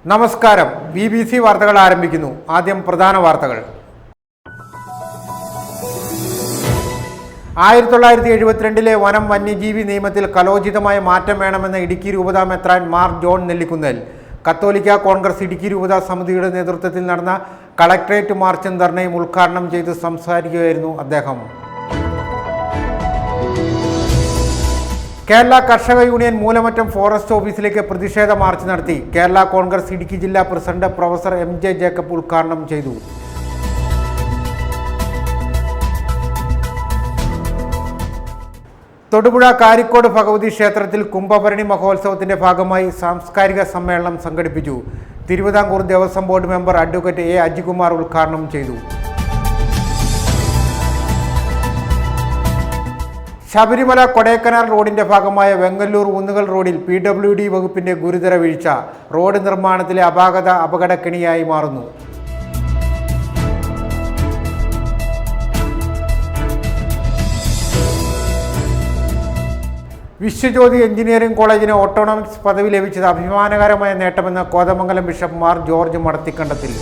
നമസ്കാരം. BBC വാർത്തകൾ ആരംഭിക്കുന്നു. ആദ്യം പ്രധാന വാർത്തകൾ. 1972 വനം വന്യജീവി നിയമത്തിൽ കലോചിതമായ മാറ്റം വേണമെന്ന് ഇടുക്കി രൂപതാ മെത്രാൻ മാർ ജോൺ നെല്ലിക്കുന്നേൽ. കത്തോലിക്ക കോൺഗ്രസ് ഇടുക്കി രൂപതാ സമിതിയുടെ നേതൃത്വത്തിൽ നടന്ന കളക്ട്രേറ്റ് മാർച്ചും ധർണയും ഉദ്ഘാടനം ചെയ്ത് സംസാരിക്കുകയായിരുന്നു അദ്ദേഹം. കേരള കർഷക യൂണിയൻ മൂലമറ്റം ഫോറസ്റ്റ് ഓഫീസിലേക്ക് പ്രതിഷേധ മാർച്ച് നടത്തി. കേരള കോൺഗ്രസ് ഇടുക്കി ജില്ലാ പ്രസിഡന്റ് പ്രൊഫസർ MJ ജേക്കബ് ഉദ്ഘാടനം ചെയ്തു. തൊടുപുഴ കാരിക്കോട് ഭഗവതി ക്ഷേത്രത്തിൽ കുംഭഭരണി മഹോത്സവത്തിന്റെ ഭാഗമായി സാംസ്കാരിക സമ്മേളനം സംഘടിപ്പിച്ചു. Travancore Devaswom board member advocate A. Ajikumar ഉദ്ഘാടനം ചെയ്തു. ശബരിമല കൊടൈക്കനാൽ റോഡിന്റെ ഭാഗമായ വെങ്ങല്ലൂർ ഊന്നുകൽ റോഡിൽ PWD വകുപ്പിന്റെ ഗുരുതര വീഴ്ച. റോഡ് നിർമ്മാണത്തിലെ അപാകത അപകടക്കെണിയായി മാറുന്നു. വിശ്വജ്യോതി എഞ്ചിനീയറിംഗ് കോളേജിന് ഓട്ടോണമിക്സ് പദവി ലഭിച്ചത് അഭിമാനകരമായ നേട്ടമെന്ന് കോതമംഗലം ബിഷപ്പ് മാർ ജോർജ് മടത്തിക്കണ്ടത്തിൽ.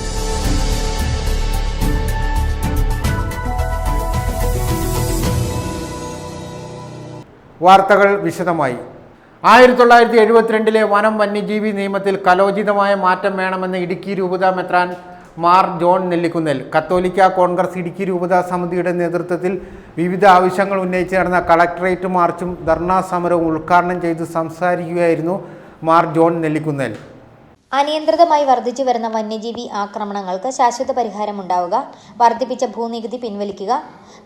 വാർത്തകൾ വിശദമായി. 1972 വനം വന്യജീവി നിയമത്തിൽ കലോചിതമായ മാറ്റം വേണമെന്ന് ഇടുക്കി രൂപതാ മെത്രാൻ മാർ ജോൺ നെല്ലിക്കുന്നേൽ. കത്തോലിക്ക കോൺഗ്രസ് ഇടുക്കി രൂപതാ സമിതിയുടെ നേതൃത്വത്തിൽ വിവിധ ആവശ്യങ്ങൾ ഉന്നയിച്ച് നടന്ന കളക്ട്രേറ്റ് മാർച്ചും ധർണാ സമരവും ഉദ്ഘാടനം ചെയ്ത് സംസാരിക്കുകയായിരുന്നു മാർ ജോൺ നെല്ലിക്കുന്നേൽ. അനിയന്ത്രിതമായി വർദ്ധിച്ചു വരുന്ന വന്യജീവി ആക്രമണങ്ങൾക്ക് ശാശ്വത പരിഹാരമുണ്ടാവുക, വർദ്ധിപ്പിച്ച ഭൂനികുതി പിൻവലിക്കുക,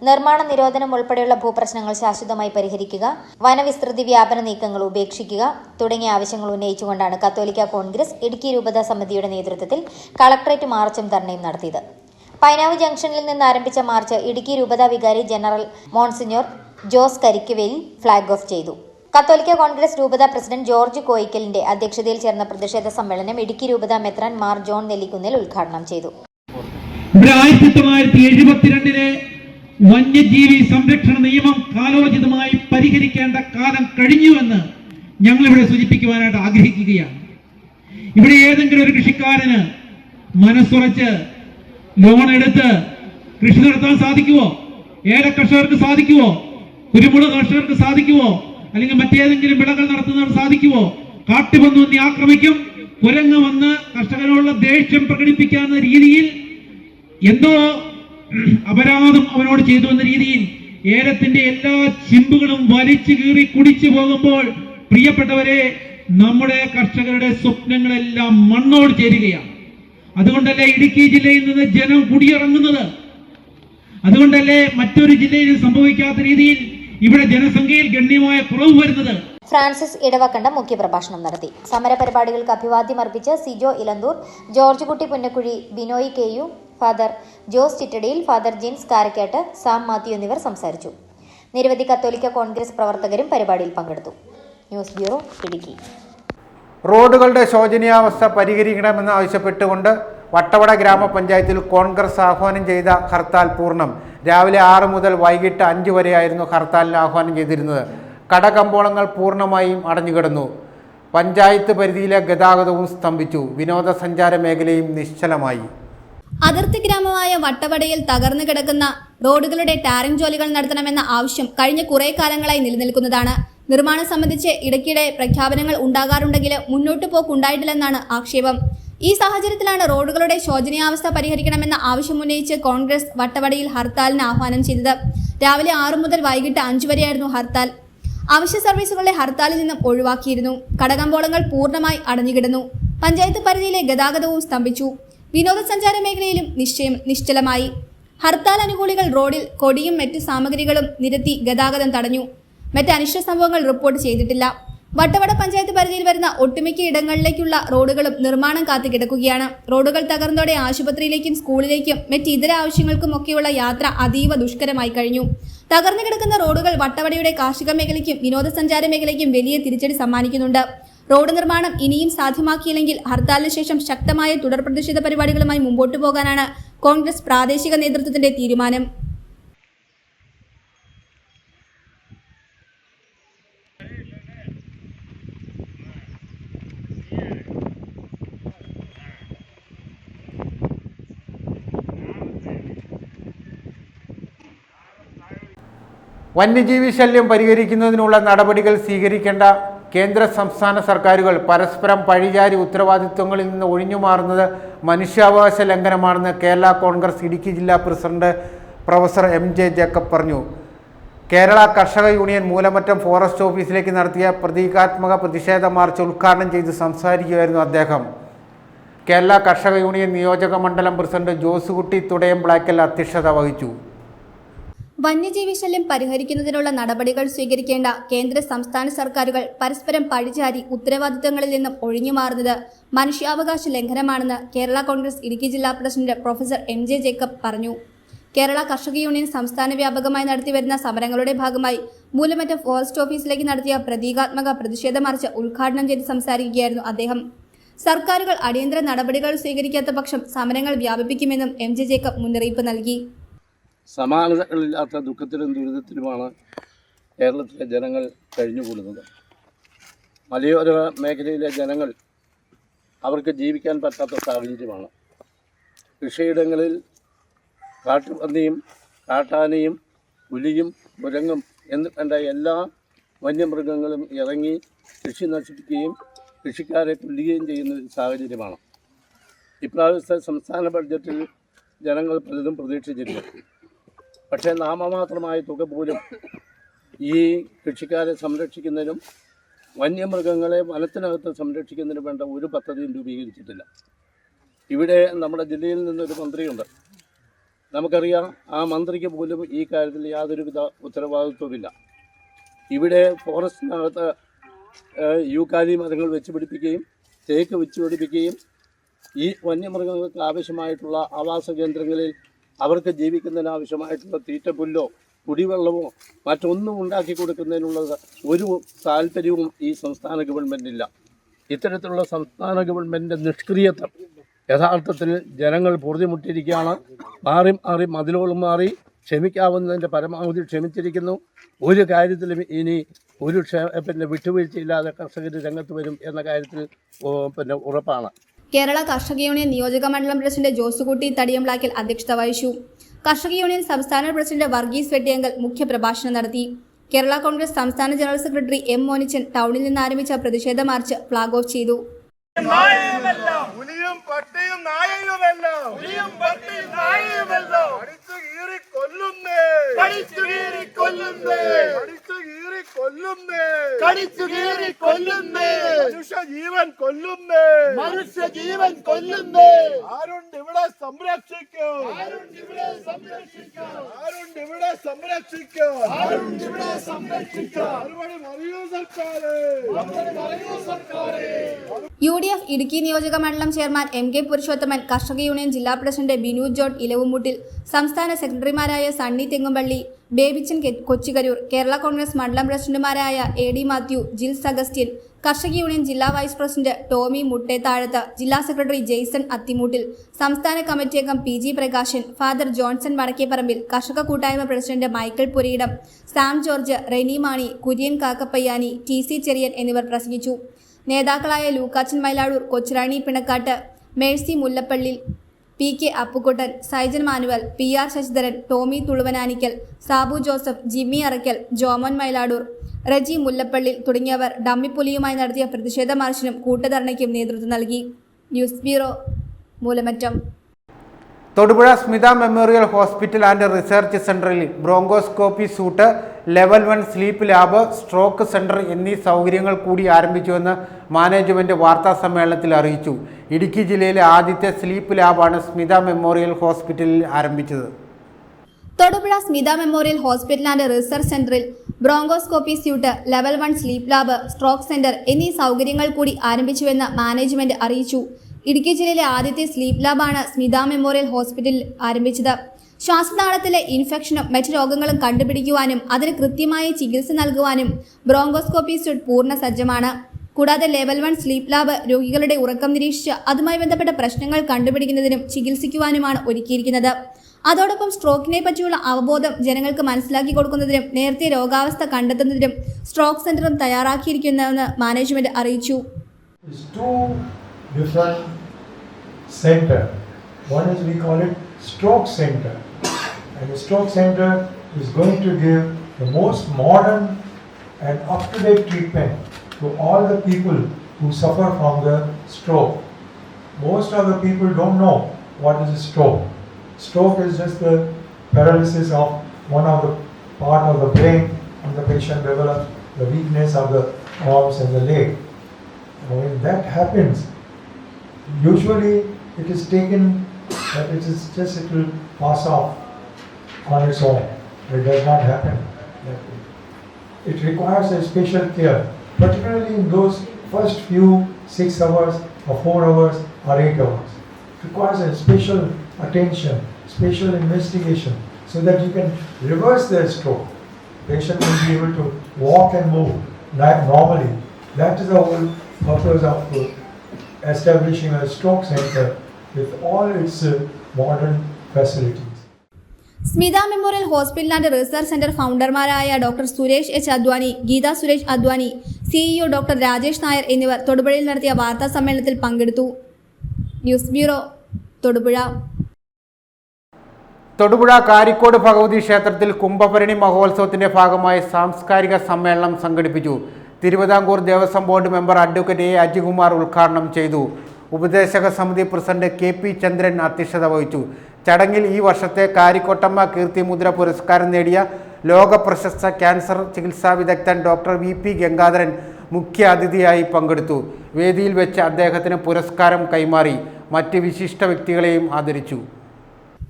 നിർമ്മാണ നിരോധനം ഉൾപ്പെടെയുള്ള ഭൂപ്രശ്നങ്ങൾ ശാശ്വതമായി പരിഹരിക്കുക, വനവിസ്തൃതി വ്യാപന നീക്കങ്ങൾ ഉപേക്ഷിക്കുക തുടങ്ങിയ ആവശ്യങ്ങൾ ഉന്നയിച്ചുകൊണ്ടാണ് കത്തോലിക്ക കോൺഗ്രസ് ഇടുക്കി രൂപതാ സമിതിയുടെ നേതൃത്വത്തിൽ കളക്ട്രേറ്റ് മാർച്ചും ധർണയും നടത്തിയത്. പൈനാവ് ജംഗ്ഷനിൽ നിന്ന് ആരംഭിച്ച മാർച്ച് ഇടുക്കി രൂപതാ വികാരി general monsignor Jose Karikkuvelil flag off ചെയ്തു. കത്തോലിക്ക കോൺഗ്രസ് രൂപതാ പ്രസിഡന്റ് ജോർജ് കോയിക്കലിന്റെ അധ്യക്ഷതയിൽ ചേർന്ന പ്രതിഷേധ സമ്മേളനം ഇടുക്കി രൂപതാ മെത്രാൻ മാർ ജോൺ നെല്ലിക്കുന്നേൽ ഉദ്ഘാടനം ചെയ്തു. 1972 വന്യജീവി സംരക്ഷണ നിയമം കാലോചിതമായി പരിഹരിക്കേണ്ട കാലം കഴിഞ്ഞുവെന്ന് ഞങ്ങളിവിടെ സൂചിപ്പിക്കുവാനായിട്ട് ആഗ്രഹിക്കുകയാണ്. ഇവിടെ ഏതെങ്കിലും ഒരു കൃഷിക്കാരന് മനസ്സുറച്ച് ലോൺ എടുത്ത് കൃഷി നടത്താൻ സാധിക്കുമോ? ഏലകർഷകർക്ക് സാധിക്കുമോ? കുരുമുളക് കർഷകർക്ക് സാധിക്കുമോ? അല്ലെങ്കിൽ മറ്റേതെങ്കിലും വിളകൾ നടത്തുന്നവർ സാധിക്കുമോ? കാട്ടുപന്നി വന്ന് ആക്രമിക്കും, കുരങ്ങ് വന്ന് കർഷകനോടുള്ള ദേഷ്യം പ്രകടിപ്പിക്കാവുന്ന രീതിയിൽ എന്തോ അപരാധം അവനോട് ചെയ്തു എന്ന രീതിയിൽ ഏലത്തിന്റെ എല്ലാ ചിമ്പുകളും വലിച്ചു കീറി കുടിച്ചു പോകുമ്പോൾ പ്രിയപ്പെട്ടവരെ, നമ്മുടെ കർഷകരുടെ സ്വപ്നങ്ങളെല്ലാം മണ്ണോട് ചേരുകയാണ്. അതുകൊണ്ടല്ലേ ഇടുക്കി ജില്ലയിൽ നിന്ന് ജനം കുടിയിറങ്ങുന്നത്? അതുകൊണ്ടല്ലേ മറ്റൊരു ജില്ലയിൽ സംഭവിക്കാത്ത രീതിയിൽ ഇവിടെ ജനസംഖ്യയിൽ ഗണ്യമായ കുറവ് വരുന്നത്? ഫ്രാൻസിസ് ഇടവക്കണ്ട മുഖ്യപ്രഭാഷണം നടത്തി. സമരപരിപാടികൾക്ക് അഭിവാദ്യം അർപ്പിച്ച് Sijo Elanthoor, George Kutty Punnakkuzhi, Binoy KU, father Jose Chittadiyil, father Jins Karakkatt, Sam Mathew എന്നിവർ സംസാരിച്ചു. നിരവധി കത്തോലിക്ക കോൺഗ്രസ് പ്രവർത്തകരും പരിപാടിയിൽ പങ്കെടുത്തു. News bureau, Idukki. റോഡുകളുടെ ശോചനീയാവസ്ഥ പരിഹരിക്കണമെന്ന് ആവശ്യപ്പെട്ടുകൊണ്ട് വട്ടവട ഗ്രാമപഞ്ചായത്തിൽ കോൺഗ്രസ് ആഹ്വാനം ചെയ്ത ഹർത്താൽ പൂർണ്ണം. രാവിലെ 6 മുതൽ വൈകിട്ട് 5 വരെയായിരുന്നു ഹർത്താലിന് ആഹ്വാനം ചെയ്തിരുന്നത്. കടകമ്പോളങ്ങൾ പൂർണ്ണമായും അടഞ്ഞുകിടന്നു. പഞ്ചായത്ത് പരിധിയിലെ ഗതാഗതവും സ്തംഭിച്ചു. വിനോദസഞ്ചാര മേഖലയും നിശ്ചലമായി. അതിർത്തി ഗ്രാമമായ വട്ടവടയിൽ തകർന്നു കിടക്കുന്ന റോഡുകളുടെ ടാറിംഗ് ജോലികൾ നടത്തണമെന്ന ആവശ്യം കഴിഞ്ഞ കുറെ കാലങ്ങളായി നിലനിൽക്കുന്നതാണ്. നിർമ്മാണം സംബന്ധിച്ച് ഇടയ്ക്കിടെ പ്രഖ്യാപനങ്ങൾ ഉണ്ടാകാറുണ്ടെങ്കിലും മുന്നോട്ടു പോക്കുണ്ടായിട്ടില്ലെന്നാണ് ആക്ഷേപം. ഈ സാഹചര്യത്തിലാണ് റോഡുകളുടെ ശോചനീയാവസ്ഥ പരിഹരിക്കണമെന്ന ആവശ്യമുന്നയിച്ച് കോൺഗ്രസ് വട്ടവടയിൽ ഹർത്താലിന് ആഹ്വാനം ചെയ്തത്. രാവിലെ 6 മുതൽ വൈകിട്ട് 5 വരെയായിരുന്നു ഹർത്താൽ. അവശ്യ സർവീസുകളെ ഹർത്താലിൽ നിന്നും ഒഴിവാക്കിയിരുന്നു. കടകമ്പോളങ്ങൾ പൂർണ്ണമായി അടഞ്ഞുകിടന്നു. പഞ്ചായത്ത് പരിധിയിലെ ഗതാഗതവും സ്തംഭിച്ചു. വിനോദസഞ്ചാര മേഖലയിലും നിശ്ചലമായി. ഹർത്താൽ അനുകൂലികൾ റോഡിൽ കൊടിയും മറ്റ് സാമഗ്രികളും നിരത്തി ഗതാഗതം തടഞ്ഞു. മറ്റ് അനിഷ്ട സംഭവങ്ങൾ റിപ്പോർട്ട് ചെയ്തിട്ടില്ല. വട്ടവട പഞ്ചായത്ത് പരിധിയിൽ വരുന്ന ഒട്ടുമിക്ക ഇടങ്ങളിലേക്കുള്ള റോഡുകളും നിർമ്മാണം കാത്തുകിടക്കുകയാണ്. റോഡുകൾ തകർന്നതോടെ ആശുപത്രിയിലേക്കും സ്കൂളിലേക്കും മറ്റ് ഇതര ആവശ്യങ്ങൾക്കുമൊക്കെയുള്ള യാത്ര അതീവ ദുഷ്കരമായി കഴിഞ്ഞു. തകർന്നു കിടക്കുന്ന റോഡുകൾ വട്ടവടയുടെ കാർഷിക മേഖലയ്ക്കും വിനോദസഞ്ചാര മേഖലയ്ക്കും വലിയ തിരിച്ചടി സമ്മാനിക്കുന്നുണ്ട്. റോഡ് നിർമ്മാണം ഇനിയും സാധ്യമാക്കിയില്ലെങ്കിൽ ഹർത്താലിന് ശേഷം ശക്തമായ തുടർ പ്രതിഷേധ പരിപാടികളുമായി മുമ്പോട്ടു പോകാനാണ് കോൺഗ്രസ് പ്രാദേശിക നേതൃത്വത്തിന്റെ തീരുമാനം. വന്യജീവി ശല്യം പരിഹരിക്കുന്നതിനുള്ള നടപടികൾ സ്വീകരിക്കേണ്ട കേന്ദ്ര സംസ്ഥാന സർക്കാരുകൾ പരസ്പരം പഴിചാരി ഉത്തരവാദിത്വങ്ങളിൽ നിന്ന് ഒഴിഞ്ഞുമാറുന്നത് മനുഷ്യാവകാശ ലംഘനമാണെന്ന് കേരള കോൺഗ്രസ് ഇടുക്കി ജില്ലാ പ്രസിഡന്റ് പ്രൊഫസർ MJ ജേക്കബ് പറഞ്ഞു. കേരള കർഷക യൂണിയൻ മൂലമറ്റം ഫോറസ്റ്റ് ഓഫീസിലേക്ക് നടത്തിയ പ്രതീകാത്മക പ്രതിഷേധ മാർച്ച് ഉദ്ഘാടനം ചെയ്ത് സംസാരിക്കുകയായിരുന്നു അദ്ദേഹം. കേരള കർഷക യൂണിയൻ നിയോജക മണ്ഡലം പ്രസിഡന്റ് ജോസുകുട്ടി തുടയംപ്ലാക്കൽ അധ്യക്ഷത വഹിച്ചു. വന്യജീവി ശല്യം പരിഹരിക്കുന്നതിനുള്ള നടപടികൾ സ്വീകരിക്കേണ്ട കേന്ദ്ര സംസ്ഥാന സർക്കാരുകൾ പരസ്പരം പഴിചാരി ഉത്തരവാദിത്തങ്ങളിൽ നിന്നും ഒഴിഞ്ഞുമാറുന്നത് മനുഷ്യാവകാശ ലംഘനമാണെന്ന് കേരള കോൺഗ്രസ് ഇടുക്കി ജില്ലാ പ്രസിഡന്റ് പ്രൊഫസർ MJ ജേക്കബ് പറഞ്ഞു. കേരള കർഷക യൂണിയൻ സംസ്ഥാന വ്യാപകമായി നടത്തിവരുന്ന സമരങ്ങളുടെ ഭാഗമായി മൂലമറ്റം ഫോറസ്റ്റ് ഓഫീസിലേക്ക് നടത്തിയ പ്രതീകാത്മക പ്രതിഷേധ മാർച്ച് ഉദ്ഘാടനം ചെയ്ത് സംസാരിക്കുകയായിരുന്നു അദ്ദേഹം. സർക്കാരുകൾ അടിയന്തര നടപടികൾ സ്വീകരിക്കാത്ത പക്ഷം സമരങ്ങൾ വ്യാപിപ്പിക്കുമെന്നും MJ ജേക്കബ് മുന്നറിയിപ്പ് നൽകി. സമാനതകളില്ലാത്ത ദുഃഖത്തിലും ദുരിതത്തിലുമാണ് കേരളത്തിലെ ജനങ്ങൾ കഴിഞ്ഞുകൂടുന്നത്. മലയോര മേഖലയിലെ ജനങ്ങൾ അവർക്ക് ജീവിക്കാൻ പറ്റാത്ത സാഹചര്യമാണ്. കൃഷിയിടങ്ങളിൽ കാട്ടുപന്നിയും കാട്ടാനയും പുലിയും കുരങ്ങും എന്ന് വേണ്ട എല്ലാ വന്യമൃഗങ്ങളും ഇറങ്ങി കൃഷി നശിപ്പിക്കുകയും കൃഷിക്കാരെ കൊല്ലുകയും ചെയ്യുന്ന ഒരു സാഹചര്യമാണ്. ഇപ്രാവശ്യത്തെ സംസ്ഥാന ബഡ്ജറ്റിൽ ജനങ്ങൾ പലതും പ്രതീക്ഷിച്ചിരുന്നു. പക്ഷേ നാമമാത്രമായ തുക പോലും ഈ കൃഷിക്കാരെ സംരക്ഷിക്കുന്നതിനും വന്യമൃഗങ്ങളെ വനത്തിനകത്ത് സംരക്ഷിക്കുന്നതിനും വേണ്ട ഒരു പദ്ധതിയും രൂപീകരിച്ചിട്ടില്ല. ഇവിടെ നമ്മുടെ ജില്ലയിൽ നിന്നൊരു മന്ത്രിയുണ്ട്. നമുക്കറിയാം, ആ മന്ത്രിക്ക് പോലും ഈ കാര്യത്തിൽ യാതൊരുവിധ ഉത്തരവാദിത്വമില്ല. ഇവിടെ ഫോറസ്റ്റിനകത്ത് യൂക്കാലി മരങ്ങൾ വെച്ച് പിടിപ്പിക്കുകയും തേക്ക് വെച്ച് പിടിപ്പിക്കുകയും ഈ വന്യമൃഗങ്ങൾക്ക് ആവശ്യമായിട്ടുള്ള ആവാസ കേന്ദ്രങ്ങളിൽ അവർക്ക് ജീവിക്കുന്നതിനാവശ്യമായിട്ടുള്ള തീറ്റപ്പുല്ലോ കുടിവെള്ളമോ മറ്റൊന്നും ഉണ്ടാക്കി കൊടുക്കുന്നതിനുള്ള ഒരു താല്പര്യവും ഈ സംസ്ഥാന ഗവൺമെൻറ്റില്ല. ഇത്തരത്തിലുള്ള സംസ്ഥാന ഗവൺമെൻറ്റിൻ്റെ നിഷ്ക്രിയത്വം യഥാർത്ഥത്തിൽ ജനങ്ങൾ പൊറുതിമുട്ടിയിരിക്കുകയാണ്. മാറി മാറി മതിലുകളും മാറി ക്ഷമിക്കാവുന്നതിൻ്റെ പരമാവധി ക്ഷമിച്ചിരിക്കുന്നു. ഒരു കാര്യത്തിലും ഇനി ഒരു വിട്ടുവീഴ്ചയില്ലാതെ കർഷകർ രംഗത്ത് വരും എന്ന കാര്യത്തിൽ ഉറപ്പാണ്. കേരള കർഷക യൂണിയൻ നിയോജക മണ്ഡലം പ്രസിഡന്റ് ജോസുകുട്ടി തടിയംപ്ലാക്കൽ അധ്യക്ഷത വഹിച്ചു. കർഷക യൂണിയൻ സംസ്ഥാന പ്രസിഡന്റ് വർഗീസ് വെട്ടിയങ്കൽ മുഖ്യപ്രഭാഷണം നടത്തി. കേരള കോൺഗ്രസ് സംസ്ഥാന ജനറൽ സെക്രട്ടറി M മോനിച്ചൻ ടൗണിൽ നിന്ന് ആരംഭിച്ച പ്രതിഷേധ മാർച്ച് ഫ്ളാഗ് ഓഫ് ചെയ്തു. മനുഷ്യജീവൻ കൊല്ലുന്നേ ആരുണ്ട് ഇവിടെ സംരക്ഷിക്കൂ, UDF ഇടുക്കി നിയോജക മണ്ഡലം ചെയർമാൻ MK പുരുഷോത്തമൻ, കർഷക യൂണിയൻ ജില്ലാ പ്രസിഡന്റ് ബിനു ജോൺ ഇലവുമുട്ടിൽ, സംസ്ഥാന സെക്രട്ടറിമാരായ സണ്ണി തെങ്ങുംപള്ളി, ബേബിച്ചൻ കൊച്ചികരൂർ, കേരള കോൺഗ്രസ് മണ്ഡലം പ്രസിഡന്റുമാരായ AD മാത്യു, ജിൽസ് അഗസ്റ്റിൻ, കർഷക യൂണിയൻ ജില്ലാ വൈസ് പ്രസിഡന്റ് ടോമി മുട്ടേത്താഴത്ത്, ജില്ലാ സെക്രട്ടറി ജെയ്സൺ അത്തിമൂട്ടിൽ, സംസ്ഥാന കമ്മിറ്റി അംഗം PG പ്രകാശൻ, ഫാദർ ജോൺസൺ വടക്കേപ്പറമ്പിൽ, കർഷക കൂട്ടായ്മ പ്രസിഡന്റ് മൈക്കിൾ പുരയിടം, സാം ജോർജ്, റെനി മാണി, കുര്യൻ കാക്കപ്പയ്യാനി, TC ചെറിയൻ എന്നിവർ പ്രസംഗിച്ചു. നേതാക്കളായ ലൂക്കാച്ചൻ മൈലാടൂർ, കൊച്ചുറാണി പിണക്കാട്ട്, മേഴ്സി മുല്ലപ്പള്ളി, PK അപ്പുക്കുട്ടൻ, സൈജൻ മാനുവൽ, PR ശശിധരൻ, ടോമി തുളുവനാനിക്കൽ, സാബു ജോസഫ്, ജിമ്മി അറയ്ക്കൽ, ജോമോൻ മൈലാടൂർ, റജി മുല്ലപ്പള്ളി തുടങ്ങിയവർ ഡമ്മിപ്പുലിയുമായി നടത്തിയ പ്രതിഷേധ മാർച്ചിനും കൂട്ടധർണയ്ക്കും നേതൃത്വം നൽകി. News bureau, Moolamattam. Thodupuzha Smitha memorial hospital and research സെന്ററിൽ bronchoscopy suite, level 1 sleep lab, stroke centre എന്നീ സൗകര്യങ്ങൾ കൂടി ആരംഭിച്ചുവെന്ന് മാനേജ്മെന്റ് വാർത്താ സമ്മേളനത്തിൽ അറിയിച്ചു. ഇടുക്കി ജില്ലയിലെ ആദ്യത്തെ സ്ലീപ്പ് ലാബാണ് സ്മിത മെമ്മോറിയൽ ഹോസ്പിറ്റലിൽ ആരംഭിച്ചത്. Thodupuzha Smitha memorial hospital and research സെന്ററിൽ bronchoscopy suite, level 1 sleep lab, stroke centre എന്നീ സൗകര്യങ്ങൾ കൂടി ആരംഭിച്ചുവെന്ന് മാനേജ്മെന്റ് അറിയിച്ചു. ഇടുക്കി ജില്ലയിലെ ആദ്യത്തെ സ്ലീപ്പ് ലാബാണ് സ്മിത മെമ്മോറിയൽ ഹോസ്പിറ്റലിൽ ആരംഭിച്ചത്. ശ്വാസനാളത്തിലെ ഇൻഫെക്ഷനും മറ്റു രോഗങ്ങളും കണ്ടുപിടിക്കുവാനും അതിന് കൃത്യമായ ചികിത്സ നൽകുവാനും ബ്രോങ്കോസ്കോപ്പി സ്യൂട്ട് പൂർണ്ണ സജ്ജമാണ്. കൂടാതെ ലെവൽ 1 സ്ലീപ്പ് ലാബ് രോഗികളുടെ ഉറക്കം നിരീക്ഷിച്ച് അതുമായി ബന്ധപ്പെട്ട പ്രശ്നങ്ങൾ കണ്ടുപിടിക്കുന്നതിനും ചികിത്സിക്കുവാനുമാണ് ഒരുക്കിയിരിക്കുന്നത്. അതോടൊപ്പം സ്ട്രോക്കിനെ പറ്റിയുള്ള അവബോധം ജനങ്ങൾക്ക് മനസ്സിലാക്കി കൊടുക്കുന്നതിനും നേരത്തെ രോഗാവസ്ഥ കണ്ടെത്തുന്നതിനും സ്ട്രോക്ക് സെന്ററും തയ്യാറാക്കിയിരിക്കുന്നുവെന്ന് മാനേജ്മെന്റ് അറിയിച്ചു. Different center. One we call it stroke center, and the stroke center is going to give the most modern and up-to-date treatment to all the people who suffer from the stroke. Most of the people don't know what is a stroke. Stroke is just the paralysis of one of the part of the brain, and the patient develops the weakness of the arms and the leg. When that happens, usually it is taken that it will pass off on its own. It does not happen that way. It requires a special care, particularly in those first few 6 hours or 4 hours or 8 hours. It requires a special attention, special investigation, so that you can reverse their stroke. Patient will be able to walk and move normally. That is the whole purpose of establishing a stroke center with all its modern facilities. Smitha memorial hospital and research centre ഫൗണ്ടർമാരായ doctor Suresh H Advani, Geetha Suresh Advani, CEO doctor Rajesh Nair എന്നിവർ തൊടുപുഴയിൽ നടത്തിയ വാർത്താ സമ്മേളനത്തിൽ പങ്കെടുത്തു. News bureau, Thodupuzha. Thodupuzha Karikkode Bhagavathi ക്ഷേത്രത്തിൽ കുംഭഭരണി മഹോത്സവത്തിന്റെ ഭാഗമായി സാംസ്കാരിക സമ്മേളനം സംഘടിപ്പിച്ചു. Travancore Devaswom board member advocate A Ajikumar ഉദ്ഘാടനം ചെയ്തു. ഉപദേശക സമിതി പ്രസിഡന്റ് KP ചന്ദ്രൻ അധ്യക്ഷത വഹിച്ചു. ചടങ്ങിൽ ഈ വർഷത്തെ കാരിക്കോട്ടമ്മ കീർത്തിമുദ്ര പുരസ്കാരം നേടിയ ലോക പ്രശസ്ത ക്യാൻസർ ചികിത്സാ വിദഗ്ധൻ ഡോക്ടർ VP ഗംഗാധരൻ മുഖ്യ അതിഥിയായി പങ്കെടുത്തു. വേദിയിൽ വെച്ച് അദ്ദേഹത്തിന് പുരസ്കാരം കൈമാറി. മറ്റ് വിശിഷ്ട വ്യക്തികളെയും ആദരിച്ചു.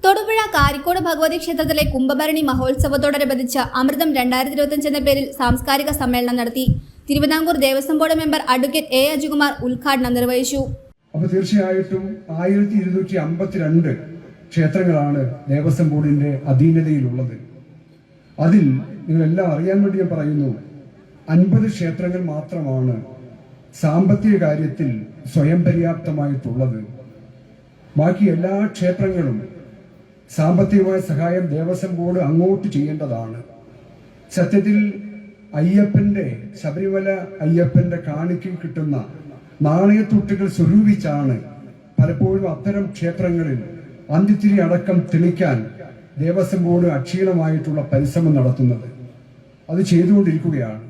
തൊടുപുഴ കാരിക്കോട് ഭഗവതി ക്ഷേത്രത്തിലെ കുംഭഭരണി മഹോത്സവത്തോടനുബന്ധിച്ച് അമൃതം 2025 എന്ന പേരിൽ സാംസ്കാരിക സമ്മേളനം നടത്തി. Thiruvithamkoor Devaswom board member advocate A Ajikumar ഉദ്ഘാടനം നിർവഹിച്ചു. അപ്പോൾ തീർച്ചയായിട്ടും 1252 ക്ഷേത്രങ്ങളാണ് ദേവസ്വം ബോർഡിന്റെ അധീനതയിലുള്ളത്. അതിൽ നിങ്ങളെല്ലാം അറിയാൻ വേണ്ടി ഞാൻ പറയുന്നു, 50 ക്ഷേത്രങ്ങൾ മാത്രമാണ് സാമ്പത്തിക കാര്യത്തിൽ സ്വയം പര്യാപ്തമായിട്ടുള്ളത്. ബാക്കി എല്ലാ ക്ഷേത്രങ്ങളും സാമ്പത്തികമായ സഹായം ദേവസ്വം ബോർഡ് അങ്ങോട്ട് ചെയ്യേണ്ടതാണ്. സത്യത്തിൽ ശബരിമല അയ്യപ്പന്റെ കാണിക്കൽ കിട്ടുന്ന നാണയത്തുട്ടുകൾ സ്വരൂപിച്ചാണ് പലപ്പോഴും അത്തരം ക്ഷേത്രങ്ങളിൽ അന്ത്യത്തിരി അടക്കം തെളിക്കാൻ ദേവസ്വം ബോർഡ് അക്ഷീണമായിട്ടുള്ള പരിശ്രമം നടത്തുന്നത്. അത് ചെയ്തുകൊണ്ടിരിക്കുകയാണ്.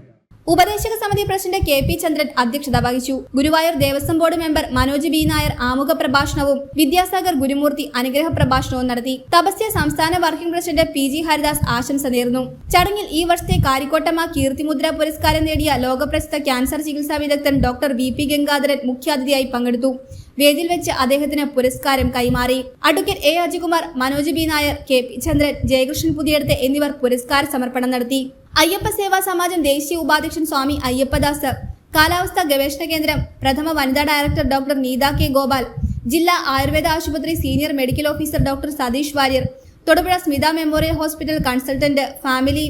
ഉപദേശക സമിതി പ്രസിഡന്റ് KP ചന്ദ്രൻ അധ്യക്ഷത വഹിച്ചു. Guruvayur Devaswom board member Manoj B Nair ആമുഖ പ്രഭാഷണവും വിദ്യാസാഗർ ഗുരുമൂർത്തി അനുഗ്രഹ പ്രഭാഷണവും നടത്തി. തപസ്യ സംസ്ഥാന വർക്കിംഗ് പ്രസിഡന്റ് PG ഹരിദാസ് ആശംസ നേർന്നു. ചടങ്ങിൽ ഈ വർഷത്തെ കാരിക്കോട്ടമ്മ കീർത്തിമുദ്ര പുരസ്കാരം നേടിയ ലോകപ്രസിദ്ധ ക്യാൻസർ ചികിത്സാ വിദഗ്ധൻ ഡോക്ടർ VP ഗംഗാധരൻ മുഖ്യാതിഥിയായി പങ്കെടുത്തു. വേദിയിൽ വെച്ച് അദ്ദേഹത്തിന് പുരസ്കാരം കൈമാറി. Advocate A Ajikumar, Manoj B Nair, KP ചന്ദ്രൻ, ജയകൃഷ്ണൻ പുതിയടത്ത് എന്നിവർ പുരസ്കാര സമർപ്പണം നടത്തി. അയ്യപ്പ സേവാ സമാജം ദേശീയ ഉപാധ്യക്ഷൻ സ്വാമി അയ്യപ്പദാസ്, കാലാവസ്ഥാ ഗവേഷണ കേന്ദ്രം പ്രഥമ വനിതാ director doctor Neetha K Gopal, ജില്ലാ ആയുർവേദ ആശുപത്രി senior medical officer doctor Satheesh Warrier, Thodupuzha Smitha memorial hospital consultant family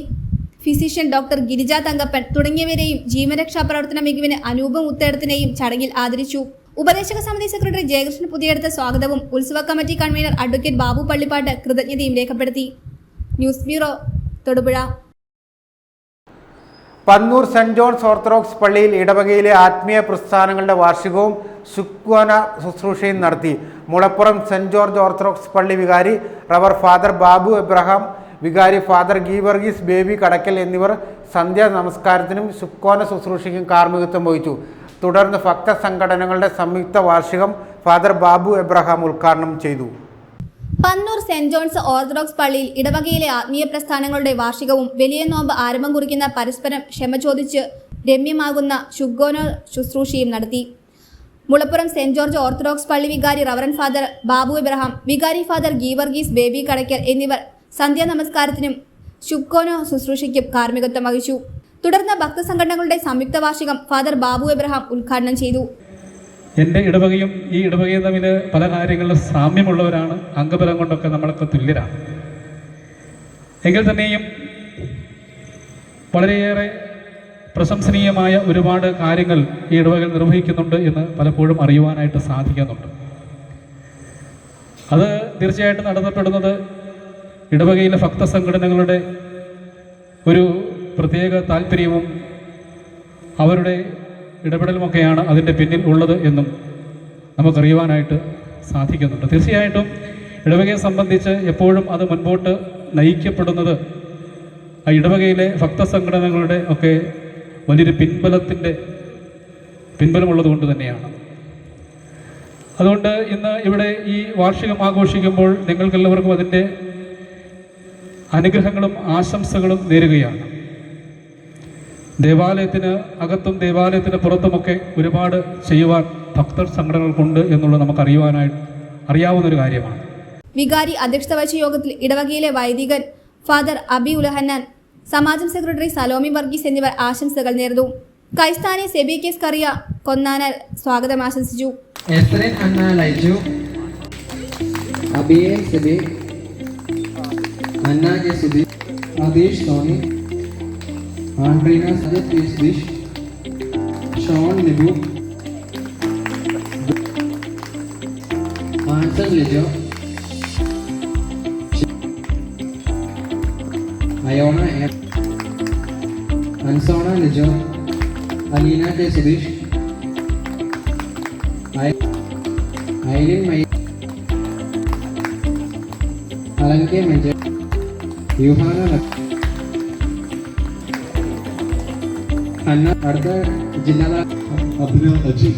physician doctor Girija Thankappan തുടങ്ങിയവരെയും ജീവരക്ഷാ പ്രവർത്തന മികവിന് അനൂപ് മുത്തേടത്തിനെയും ചടങ്ങിൽ ആദരിച്ചു. ഉപദേശക സമിതി സെക്രട്ടറി ജയകൃഷ്ണൻ പുതിയടത്ത് സ്വാഗതവും ഉത്സവ committee convener advocate Babu Pallippattu കൃതജ്ഞതയും രേഖപ്പെടുത്തി. News bureau, Thodupuzha. Pannur saint John's orthodox പള്ളിയിൽ ഇടവകയിലെ ആത്മീയ പ്രസ്ഥാനങ്ങളുടെ വാർഷികവും ശുക്വാന ശുശ്രൂഷയും നടത്തി. മുളപ്പുറം സെന്റ് ജോർജ് ഓർത്തഡോക്സ് പള്ളി വികാരി റവർ ഫാദർ ബാബു എബ്രഹാം, വികാരി ഫാദർ ഗീവർഗീസ് ബേബി കടക്കൽ എന്നിവർ സന്ധ്യാ നമസ്കാരത്തിനും ശുക്വാന ശുശ്രൂഷയ്ക്കും കാർമ്മികത്വം വഹിച്ചു. തുടർന്ന് ഭക്തസംഘടനകളുടെ സംയുക്ത വാർഷികം ഫാദർ ബാബു എബ്രഹാം ഉദ്ഘാടനം ചെയ്തു. പന്നൂർ സെന്റ് ജോൺസ് ഓർത്തഡോക്സ് പള്ളിയിൽ ഇടവകയിലെ ആത്മീയ പ്രസ്ഥാനങ്ങളുടെ വാർഷികവും വലിയ നോമ്പ് ആരംഭം കുറിക്കുന്ന പരസ്പരം ക്ഷമ ചോദിച്ച് രമ്യമാകുന്ന ശുക്വാന ശുശ്രൂഷയും നടത്തി. മുളപ്പുറം സെന്റ് ജോർജ് ഓർത്തഡോക്സ് പള്ളി വികാരി റവറൻ ഫാദർ ബാബു എബ്രഹാം, വികാരി ഫാദർ ഗീവർഗീസ് ബേബി കടക്കൽ എന്നിവർ സന്ധ്യാ നമസ്കാരത്തിനും ശുക്വാന ശുശ്രൂഷയ്ക്കും കാർമ്മികത്വം വഹിച്ചു. തുടർന്ന് ഭക്തസംഘടനകളുടെ സംയുക്ത വാർഷികം ഫാദർ ബാബു എബ്രഹാം ഉദ്ഘാടനം ചെയ്തു. എൻ്റെ ഇടവകയും ഈ ഇടവകയും തമ്മിൽ പല കാര്യങ്ങളിലും സാമ്യമുള്ളവരാണ്. അംഗബലം കൊണ്ടൊക്കെ നമ്മളൊക്കെ തുല്യരാണ്. എങ്കിൽ തന്നെയും വളരെയേറെ പ്രശംസനീയമായ ഒരുപാട് കാര്യങ്ങൾ ഈ ഇടവകയിൽ നിർവഹിക്കുന്നുണ്ട് എന്ന് പലപ്പോഴും അറിയുവാനായിട്ട് സാധിക്കുന്നുണ്ട്. അത് തീർച്ചയായിട്ടും നടത്തപ്പെടുന്നത് ഇടവകയിലെ ഭക്തസംഘടനകളുടെ ഒരു പ്രത്യേക താല്പര്യവും അവരുടെ ഇടപെടലുമൊക്കെയാണ് അതിൻ്റെ പിന്നിൽ ഉള്ളത് എന്നും നമുക്കറിയുവാനായിട്ട് സാധിക്കുന്നുണ്ട്. തീർച്ചയായിട്ടും ഇടവകയെ സംബന്ധിച്ച് എപ്പോഴും അത് മുൻപോട്ട് നയിക്കപ്പെടുന്നത് ആ ഇടവകയിലെ ഭക്തസംഘടനകളുടെ ഒക്കെ വലിയൊരു പിൻബലമുള്ളത് കൊണ്ട് തന്നെയാണ്. അതുകൊണ്ട് ഇന്ന് ഇവിടെ ഈ വാർഷികം ആഘോഷിക്കുമ്പോൾ നിങ്ങൾക്കെല്ലാവർക്കും അതിൻ്റെ അനുഗ്രഹങ്ങളും ആശംസകളും നേരുകയാണ്. ദേവാലയത്തിന് അകത്തും ദേവാലയത്തിന് പുറത്തുമൊക്കെ ഒരുപാട് ചെയ്യുവാൻ ഭക്തർ സംഘടനകൾക്കുണ്ട് എന്നുള്ളത് നമുക്ക് അറിയാവുന്നൊരു കാര്യമാണ്. വികാരി അധ്യക്ഷത വഹിച്ച യോഗത്തിൽ ഇടവകയിലെ വൈദികൻ ഫാദർ അബി ഉലഹന്നാൻ, സമാജം സെക്രട്ടറി സലോമി വർഗീസ് എന്നിവർ ആശംസകൾ നേർന്നു. കൈസ്ഥാനെ സെബി കേസ് കറിയ കൊന്നാനാൽ സ്വാഗതം ആശംസിച്ചു. Andrina Sajid Isdish, Sean Nibu, Anson Lijo, Iona M, Ansona Lijo, Alina K. Sudish, Aileen May, Alan K. Major, Yuhana അടുത്ത ജില്ലാ അഭിനവ് അജി,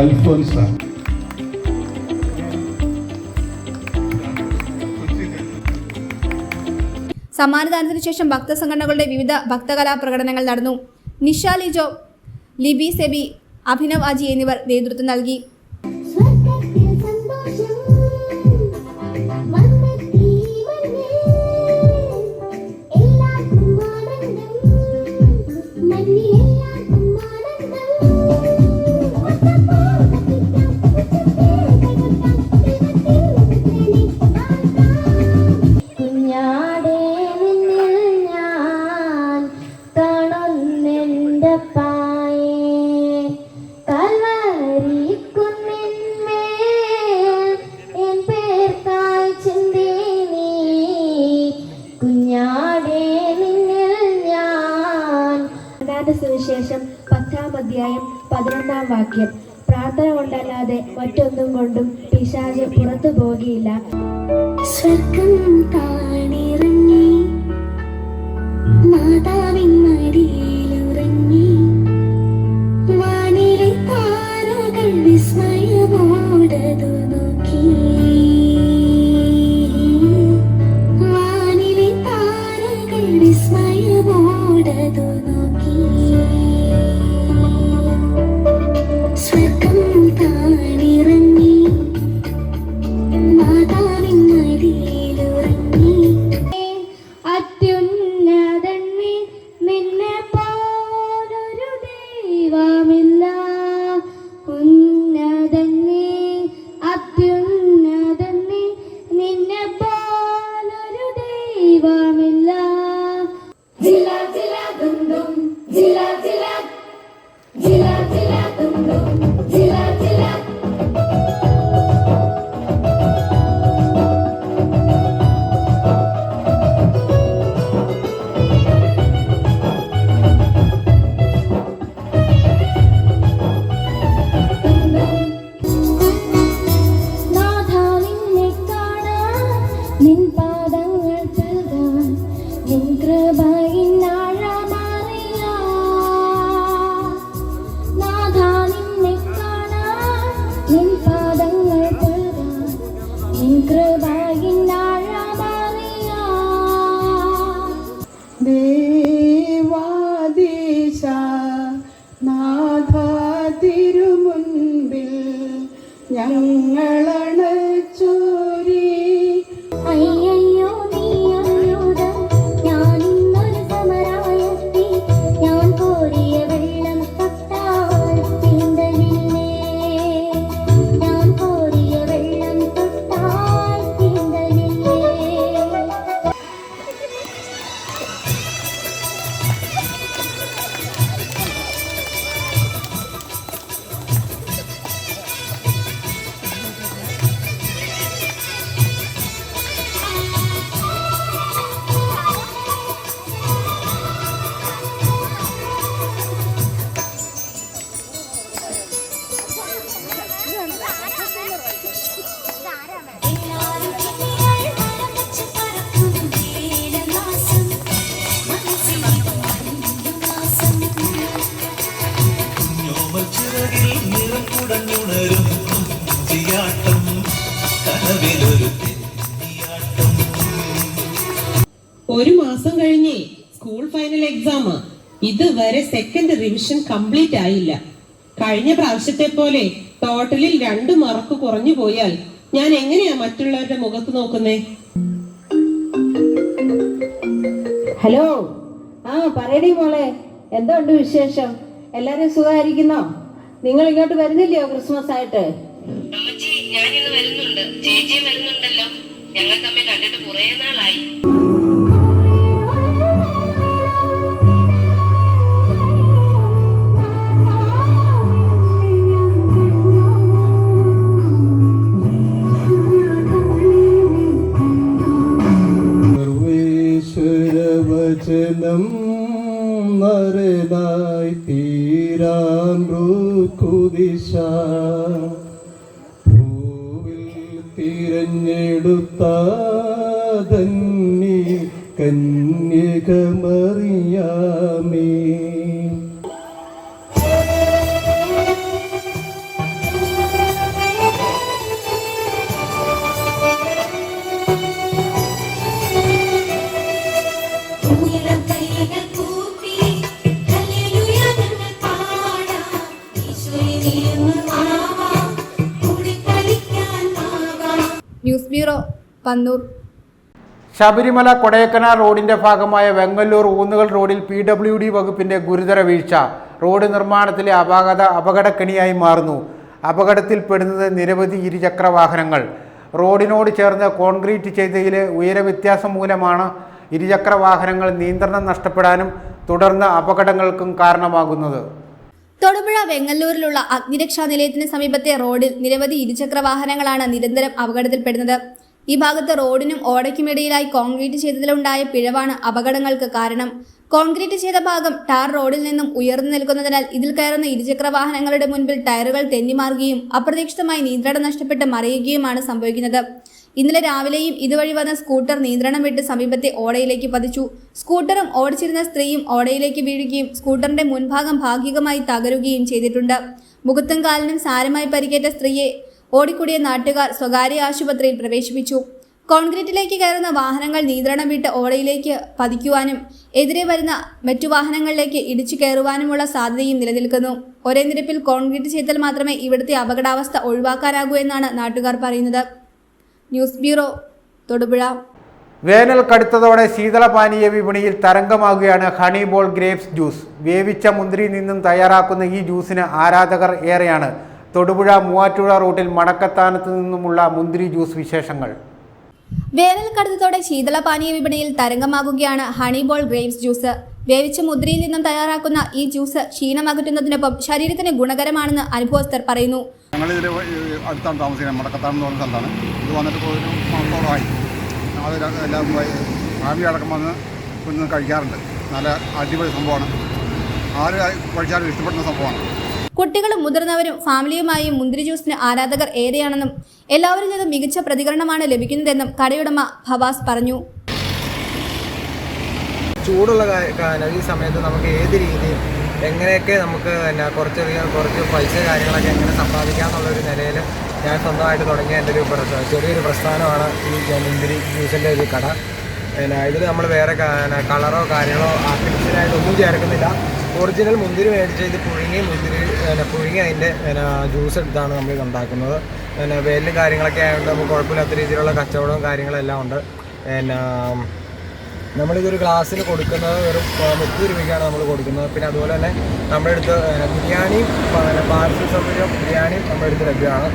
അൽഫോൻസ, സമ്മാനദാനത്തിനു ശേഷം ഭക്തസംഘടനകളുടെ വിവിധ ഭക്തകലാ പ്രകടനങ്ങൾ നടന്നു. നിഷ ലിജോ, ലിബി സെബി, അഭിനവ് അജി എന്നിവർ നേതൃത്വം നൽകി. സുവിശേഷം 10-ാം അധ്യായം 11-ാം വാക്യം, പ്രാർത്ഥന കൊണ്ടല്ലാതെ മറ്റൊന്നും കൊണ്ടും പിശാച് പുറത്തു പോകിയില്ല. സ്വർഗം താണിറങ്ങി മാതാവിൻ മടിയിലുറങ്ങി, വാനിലെ താരകൾ വിസ്മയമോടതു നോക്കി, വാനിലെ താരകൾ വിസ്മയമോടതു നോക്കി. സ്വർഗം താണിറങ്ങി മാതാവിൻ മടിയിലുറങ്ങി, അത്യുന്നതന്മേ നിന്നെ പോലൊരു ദൈവമില്ല, ഉന്നതന്മേ അത്യുന്നതന്മേ നിന്നെ പോലൊരു ദൈവമില്ല. ജില ജില ദും ദും, ജില ജില, ജില ജില ദും ദും, ജില ജില. നാഥ നിന്നെ കാണാൻ, നിൻ പാദങ്ങൾ തഴുകാൻ, നിൻ കൃപയിൻ ആഴമറിയാൻ. നാഥ നിന്നെ കാണാൻ, നിൻ പാദങ്ങൾ തഴുകാൻ, നിൻ കൃപയിൻ ആഴമറിയാൻ. ദേവാദീശ നാഥ തിരുമുൻപിൽ ഞങ്ങളണച്ചോരി, അയ്യയ്യോ നീ അത്ഭുതം, ഞാൻ ഇന്നൊരു സമരായെത്തി, ഞാൻ കോരിയ വെള്ളം തൊട്ടാൽ തീണ്ടലില്ലേ, ഞാൻ കോരിയ വെള്ളം തൊട്ടാൽ തീണ്ടലില്ലേ. എല്ലാരും ചിരിയായി മരം വെച്ച് പറക്കും, മാസം കഴിഞ്ഞേ സ്കൂൾ ഫൈനൽ എക്സാം. ഇതുവരെ സെക്കൻഡ് റിവിഷൻ കംപ്ലീറ്റ് ആയില്ല. കഴിഞ്ഞ പ്രാവശ്യത്തെ പോലെ ടോട്ടലിൽ 2 മാർക്ക് കുറഞ്ഞു പോയാൽ ഞാൻ എങ്ങനെയാ മറ്റുള്ളവരുടെ മുഖത്ത് നോക്കുന്നേ? ഹലോ, പറയടി മോളെ, എന്തുണ്ട് വിശേഷം? എല്ലാരും സുഖമായിരിക്കുന്നോ? നിങ്ങൾ ഇങ്ങോട്ട് വരുന്നില്ലയോ ക്രിസ്മസ് ആയിട്ട്? ഞാനിന്ന് വരുന്നുണ്ട്. ചേച്ചി വരുന്നുണ്ടല്ലോ. ഞങ്ങൾ തമ്മിൽ കണ്ടിട്ട് കുറേ നാളായി. സർവേശ്വരവചനം നരനായി തീരാൻ കുദിശ തിരഞ്ഞെടുത്ത ധന്യ കന്യകമറിയാമേ. News bureau, Pannoor. ശബരിമല കൊടൈക്കനാൽ റോഡിന്റെ ഭാഗമായ വെങ്ങല്ലൂർ ഊന്നുകൽ റോഡിൽ PWD വകുപ്പിന്റെ ഗുരുതര വീഴ്ച. റോഡ് നിർമ്മാണത്തിലെ അപകടക്കെണിയായി മാറുന്നു. അപകടത്തിൽപ്പെടുന്നത് നിരവധി ഇരുചക്ര വാഹനങ്ങൾ. റോഡിനോട് ചേർന്ന് കോൺക്രീറ്റ് ചെയ്തതിലെ ഉയരവ്യത്യാസം മൂലമാണ് ഇരുചക്ര വാഹനങ്ങൾ നിയന്ത്രണം നഷ്ടപ്പെടാനും തുടർന്ന് അപകടങ്ങൾക്കും കാരണമാകുന്നത്. തൊടുപുഴ വെങ്ങല്ലൂരിലുള്ള അഗ്നിരക്ഷാ നിലയത്തിന് സമീപത്തെ റോഡിൽ നിരവധി ഇരുചക്ര വാഹനങ്ങളാണ് നിരന്തരം അപകടത്തിൽപ്പെടുന്നത്. ഈ ഭാഗത്ത് റോഡിനും ഓടയ്ക്കുമിടയിലായി കോൺക്രീറ്റ് ചെയ്തതിലുണ്ടായ പിഴവാണ് അപകടങ്ങൾക്ക് കാരണം. കോൺക്രീറ്റ് ചെയ്ത ഭാഗം ടാർ റോഡിൽ നിന്നും ഉയർന്നു നിൽക്കുന്നതിനാൽ ഇതിൽ കയറുന്ന ഇരുചക്ര വാഹനങ്ങളുടെ മുൻപിൽ ടയറുകൾ തെന്നിമാറുകയും അപ്രതീക്ഷിതമായി നിയന്ത്രണം നഷ്ടപ്പെട്ട് മറിയുകയുമാണ് സംഭവിക്കുന്നത്. ഇന്നലെ രാവിലെയും ഇതുവഴി വന്ന സ്കൂട്ടർ നിയന്ത്രണം വിട്ട് സമീപത്തെ ഓടയിലേക്ക് പതിച്ചു. സ്കൂട്ടറും ഓടിച്ചിരുന്ന സ്ത്രീയും ഓടയിലേക്ക് വീഴുകയും സ്കൂട്ടറിന്റെ മുൻഭാഗം ഭാഗികമായി തകരുകയും ചെയ്തിട്ടുണ്ട്. മുഖത്തും കാലിനും സാരമായി പരിക്കേറ്റ സ്ത്രീയെ ഓടിക്കൂടിയ നാട്ടുകാർ സ്വകാര്യ ആശുപത്രിയിൽ പ്രവേശിപ്പിച്ചു. കോൺക്രീറ്റിലേക്ക് കയറുന്ന വാഹനങ്ങൾ നിയന്ത്രണം വിട്ട് ഓടയിലേക്ക് പതിക്കുവാനും എതിരെ വരുന്ന മറ്റു വാഹനങ്ങളിലേക്ക് ഇടിച്ചു കയറുവാനുമുള്ള സാധ്യതയും നിലനിൽക്കുന്നു. ഒരേ നിരപ്പിൽ കോൺക്രീറ്റ് ചെയ്താൽ മാത്രമേ ഇവിടുത്തെ അപകടാവസ്ഥ ഒഴിവാക്കാനാകൂ എന്നാണ് നാട്ടുകാർ പറയുന്നത്. News bureau, Thodupuzha. വേനൽ കടുത്തതോടെ ശീതളപാനീയ വിപണിയിൽ തരംഗമാകുകയാണ് ഹണി ബോൾ ഗ്രേപ്സ് ജ്യൂസ്. വേവിച്ച മുന്തിരിയിൽ നിന്നും തയ്യാറാക്കുന്ന ഈ ജ്യൂസിന് ആരാധകർ ഏറെയാണ്. തൊടുപുഴ മൂവാറ്റുപുഴ റൂട്ടിൽ മടക്കത്താനത്ത് നിന്നുമുള്ള മുന്തിരി ജ്യൂസ് വിശേഷങ്ങൾ. വേനൽ കടുത്തതോടെ ശീതളപാനീയ വിപണിയിൽ തരംഗമാകുകയാണ് ഹണി ബോൾ ഗ്രേപ്സ് ജ്യൂസ്. വേവിച്ച മുന്തിരിയിൽ നിന്നും തയ്യാറാക്കുന്ന ഈ ജ്യൂസ് ക്ഷീണം അകറ്റുന്നതിനൊപ്പം ശരീരത്തിന് ഗുണകരമാണെന്ന് അനുഭവസ്ഥർ പറയുന്നു. ഞങ്ങളിതിൽ അടുത്താണ് താമസിക്കുന്നത്. മടക്കത്താനം എന്ന് പറഞ്ഞ സ്ഥലത്താണ്. ഇത് വന്നിട്ട് ഇപ്പോൾ ഒരു മാസത്തോളമായി. അത് എല്ലാം ഫാമിലി അടക്കം വന്ന് ഇന്ന് കഴിക്കാറുണ്ട്. നല്ല അടിപൊളി സംഭവമാണ്. ആര് കഴിച്ചാലും ഇഷ്ടപ്പെടുന്ന സംഭവമാണ്. കുട്ടികളും മുതിർന്നവരും ഫാമിലിയുമായും മുന്തിരി ജ്യൂസിന് ആരാധകർ ഏറെയാണെന്നും എല്ലാവരിൽ നിന്നും മികച്ച പ്രതികരണമാണ് ലഭിക്കുന്നതെന്നും കടയുടമ ഭവാസ് പറഞ്ഞു. ചൂടുള്ള ഈ സമയത്ത് നമുക്ക് ഏത് രീതിയിൽ എങ്ങനെയൊക്കെ നമുക്ക് കുറച്ച് പൈസ കാര്യങ്ങളൊക്കെ എങ്ങനെ സമ്പാദിക്കാം എന്നുള്ളൊരു നിലയിൽ ഞാൻ സ്വന്തമായിട്ട് തുടങ്ങിയ എൻ്റെ ഒരു ചെറിയൊരു പ്രസ്ഥാനമാണ് ഈ മുന്തിരി ജ്യൂസിൻ്റെ ഒരു കട. ഇതിൽ നമ്മൾ വേറെ കളറോ കാര്യങ്ങളോ ആർട്ടിഫിഷ്യലായിട്ടൊന്നും ചേർക്കുന്നില്ല. ഒറിജിനൽ മുന്തിരി മേടിച്ച് ഇത് പുഴുങ്ങി അതിൻ്റെ ജ്യൂസ് എടുത്താണ് നമ്മൾ ഉണ്ടാക്കുന്നത്. വേലും കാര്യങ്ങളൊക്കെ ആയതുകൊണ്ട് നമുക്ക് കുഴപ്പമില്ലാത്ത രീതിയിലുള്ള കച്ചവടവും കാര്യങ്ങളെല്ലാം ഉണ്ട്. നമ്മളിതൊരു ഗ്ലാസ്സിന് കൊടുക്കുന്നത് വെറും 30 രൂപയ്ക്കാണ് നമ്മൾ കൊടുക്കുന്നത്. പിന്നെ അതുപോലെ തന്നെ നമ്മുടെ അടുത്ത് ബിരിയാണിയും പാർസൽ സൗകര്യം ബിരിയാണിയും നമ്മുടെ അടുത്ത് ലഭ്യമാണ്.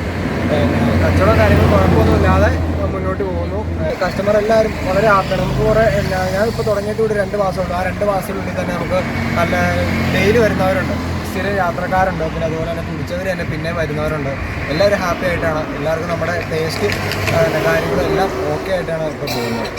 കച്ചവടം കാര്യങ്ങൾ കുഴപ്പമൊന്നുമില്ലാതെ മുന്നോട്ട് പോകുന്നു. കസ്റ്റമർ എല്ലാവരും വളരെ ഹാപ്പിയാണ്. നമുക്ക് കുറേ ഞാനിപ്പോൾ തുടങ്ങിയിട്ട് കൂടി 2 മാസമുള്ളൂ. ആ 2 മാസത്തിനുള്ളിൽ തന്നെ നമുക്ക് നല്ല ഡെയിലി വരുന്നവരുണ്ട്, സ്ഥിര യാത്രക്കാരുണ്ട്, പിന്നെ അതുപോലെ തന്നെ കുടിച്ചവർ തന്നെ പിന്നെ വരുന്നവരുണ്ട്. എല്ലാവരും ഹാപ്പി ആയിട്ടാണ്. എല്ലാവർക്കും നമ്മുടെ ടേസ്റ്റ് കാര്യങ്ങളും എല്ലാം ഓക്കെ ആയിട്ടാണ് ഇപ്പോൾ പോകുന്നത്.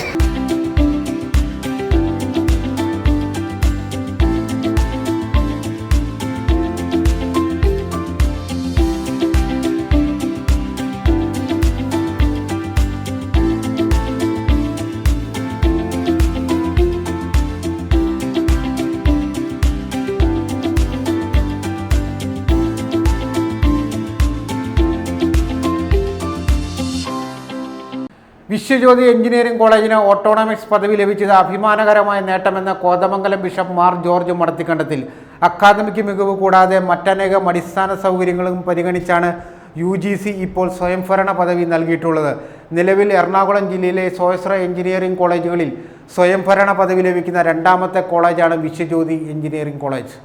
വിശ്വജ്യോതി എഞ്ചിനീയറിംഗ് കോളേജിന് ഓട്ടോണമിക്സ് പദവി ലഭിച്ചത് അഭിമാനകരമായ നേട്ടമെന്ന് കോതമംഗലം ബിഷപ്പ് മാർ ജോർജ് മടത്തിക്കണ്ടത്തിൽ. അക്കാദമിക് മികവ് കൂടാതെ മറ്റനേകം അടിസ്ഥാന സൗകര്യങ്ങളും പരിഗണിച്ചാണ് UGC ഇപ്പോൾ സ്വയംഭരണ പദവി നൽകിയിട്ടുള്ളത്. നിലവിൽ എറണാകുളം ജില്ലയിലെ സ്വാശ്രയ എഞ്ചിനീയറിംഗ് കോളേജുകളിൽ സ്വയംഭരണ പദവി ലഭിക്കുന്ന രണ്ടാമത്തെ കോളേജാണ് Viswajyothi engineering college.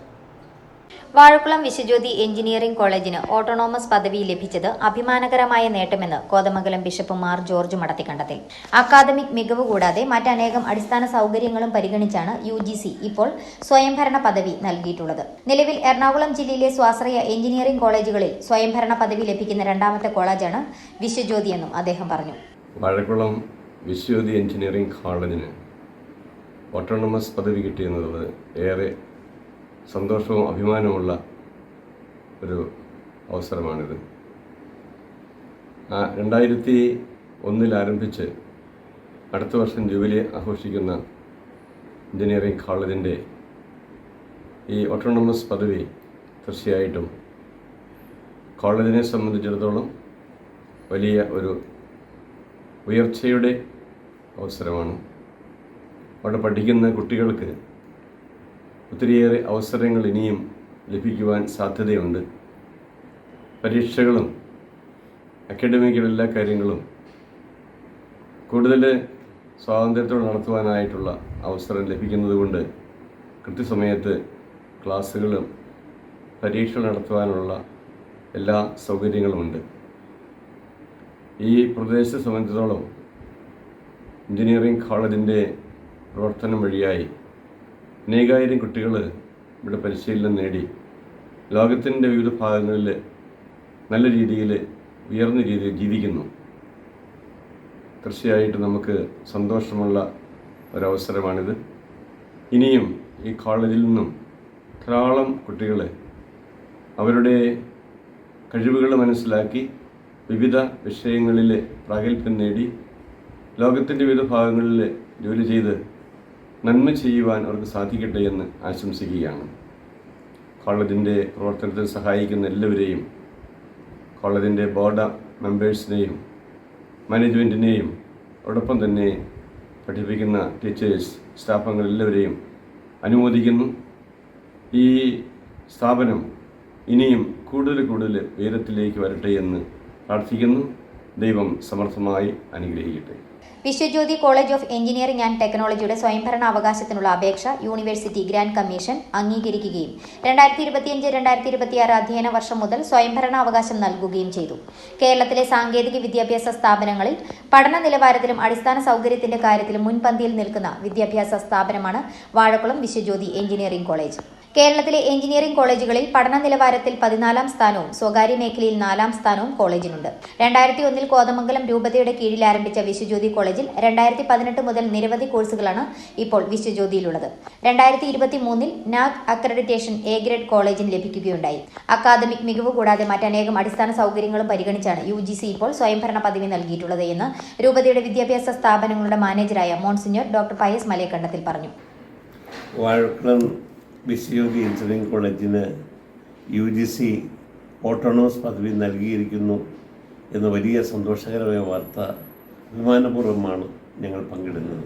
Vazhakulam Viswajyothi engineering കോളേജിന് ഓട്ടോണോമസ് പദവി ലഭിച്ചത് അഭിമാനകരമായ നേട്ടമെന്ന് കോതമംഗലം ബിഷപ്പ് മാർ ജോർജ് മടത്തിക്കണ്ടത്തിൽ. അക്കാദമിക് മികവ് കൂടാതെ മറ്റനേകം അടിസ്ഥാന സൗകര്യങ്ങളും പരിഗണിച്ചാണ് UGC ഇപ്പോൾ സ്വയംഭരണ പദവി നൽകിയിട്ടുള്ളത്. നിലവിൽ എറണാകുളം ജില്ലയിലെ സ്വാശ്രയ എഞ്ചിനീയറിംഗ് കോളേജുകളിൽ സ്വയംഭരണ പദവി ലഭിക്കുന്ന രണ്ടാമത്തെ കോളേജാണ് വിശ്വജ്യോതി എന്നും അദ്ദേഹം പറഞ്ഞു. വാഴക്കുളം വിശ്വജ്യോതി എഞ്ചിനീയറിംഗ് കോളേജിന് ഓട്ടോണമസ് പദവി കിട്ടിയെന്നത് ഏറെ സന്തോഷവും അഭിമാനവുമുള്ള ഒരു അവസരമാണിത്. 2001 ആരംഭിച്ച് അടുത്ത വർഷം ജൂബിലി ആഘോഷിക്കുന്ന എഞ്ചിനീയറിംഗ് കോളേജിൻ്റെ ഈ ഓട്ടോണമസ് പദവി തീർച്ചയായിട്ടും കോളേജിനെ സംബന്ധിച്ചിടത്തോളം വലിയ ഒരു ഉയർച്ചയുടെ അവസരമാണ്. അവിടെ പഠിക്കുന്ന കുട്ടികൾക്ക് ഒത്തിരിയേറെ അവസരങ്ങൾ ഇനിയും ലഭിക്കുവാൻ സാധ്യതയുണ്ട്. പരീക്ഷകളും അക്കാഡമിക് എല്ലാ കാര്യങ്ങളും കൂടുതൽ സ്വാതന്ത്ര്യത്തോടെ നടത്തുവാനായിട്ടുള്ള അവസരം ലഭിക്കുന്നതുകൊണ്ട് കൃത്യസമയത്ത് ക്ലാസ്സുകളും പരീക്ഷകൾ നടത്തുവാനുള്ള എല്ലാ സൗകര്യങ്ങളുമുണ്ട്. ഈ പ്രദേശത്തെ സംബന്ധിച്ചിടത്തോളം എഞ്ചിനീയറിംഗ് കോളേജിൻ്റെ പ്രവർത്തനം വഴിയായി അനേകായിരം കുട്ടികൾ ഇവിടെ പരിശീലനം നേടി ലോകത്തിൻ്റെ വിവിധ ഭാഗങ്ങളിൽ നല്ല രീതിയിൽ ഉയർന്ന രീതിയിൽ ജീവിക്കുന്നു. തീർച്ചയായിട്ടും നമുക്ക് സന്തോഷമുള്ള ഒരവസരമാണിത്. ഇനിയും ഈ കോളേജിൽ നിന്നും ധാരാളം കുട്ടികൾ അവരുടെ കഴിവുകൾ മനസ്സിലാക്കി വിവിധ വിഷയങ്ങളിൽ പ്രാഗൽഭ്യം നേടി ലോകത്തിൻ്റെ വിവിധ ഭാഗങ്ങളിൽ ജോലി ചെയ്ത് നന്മ ചെയ്യുവാൻ അവർക്ക് സാധിക്കട്ടെ എന്ന് ആശംസിക്കുകയാണ്. കോളേജിൻ്റെ പ്രവർത്തനത്തിൽ സഹായിക്കുന്ന എല്ലാവരെയും, കോളേജിൻ്റെ ബോർഡ് മെമ്പേഴ്സിനെയും മാനേജ്മെൻറ്റിനെയും അതോടൊപ്പം തന്നെ പഠിപ്പിക്കുന്ന ടീച്ചേഴ്സ്, സ്റ്റാഫുകൾ എല്ലാവരെയും അനുമോദിക്കുന്നു. ഈ സ്ഥാപനം ഇനിയും കൂടുതൽ ഉയരത്തിലേക്ക് വരട്ടെ എന്ന് പ്രാർത്ഥിക്കുന്നു. ദൈവം സമർത്ഥമായി അനുഗ്രഹിക്കട്ടെ. Viswajyothi college of engineering and ടെക്നോളജിയുടെ സ്വയംഭരണ അവകാശത്തിനുള്ള അപേക്ഷ യൂണിവേഴ്സിറ്റി ഗ്രാന്റ് കമ്മീഷൻ അംഗീകരിക്കുകയും 2025-2026 അധ്യയന വർഷം മുതൽ സ്വയംഭരണാവകാശം നൽകുകയും ചെയ്തു. കേരളത്തിലെ സാങ്കേതിക വിദ്യാഭ്യാസ സ്ഥാപനങ്ങളിൽ പഠന നിലവാരത്തിലും അടിസ്ഥാന സൗകര്യത്തിന്റെ കാര്യത്തിലും മുൻപന്തിയിൽ നിൽക്കുന്ന വിദ്യാഭ്യാസ സ്ഥാപനമാണ് വാഴക്കുളം വിശ്വജ്യോതി എഞ്ചിനീയറിംഗ് കോളേജ്. കേരളത്തിലെ എഞ്ചിനീയറിംഗ് കോളേജുകളിൽ പഠന നിലവാരത്തിൽ 14ാം സ്ഥാനവും സ്വകാര്യ മേഖലയിൽ 4ാം സ്ഥാനവും കോളേജിനുണ്ട്. 2001 കോതമംഗലം രൂപതയുടെ കീഴിൽ ആരംഭിച്ച വിശ്വജ്യോതി കോളേജിൽ 2018 മുതൽ നിരവധി കോഴ്സുകളാണ് ഇപ്പോൾ വിശ്വജ്യോതിയിലുള്ളത്. 2023 നാക് അക്രഡിറ്റേഷൻ A ഗ്രേഡ് കോളേജിന് ലഭിക്കുകയുണ്ടായി. അക്കാദമിക് മികവ് കൂടാതെ മറ്റനേകം അടിസ്ഥാന സൗകര്യങ്ങളും പരിഗണിച്ചാണ് UGC ഇപ്പോൾ സ്വയംഭരണ പദവി നൽകിയിട്ടുള്ളത് എന്ന് രൂപതയുടെ വിദ്യാഭ്യാസ സ്ഥാപനങ്ങളുടെ മാനേജറായ മോൺസിഞ്ഞർ ഡോക്ടർ പയസ് മലയക്കണ്ടത്തിൽ പറഞ്ഞു. വിശ്വജ്യോതി എഞ്ചിനീയറിംഗ് കോളേജിന് UGC ഓട്ടോണമസ് പദവി നൽകിയിരിക്കുന്നു എന്ന വലിയ സന്തോഷകരമായ വാർത്ത അഭിമാനപൂർവ്വമാണ് ഞങ്ങൾ പങ്കിടുന്നത്.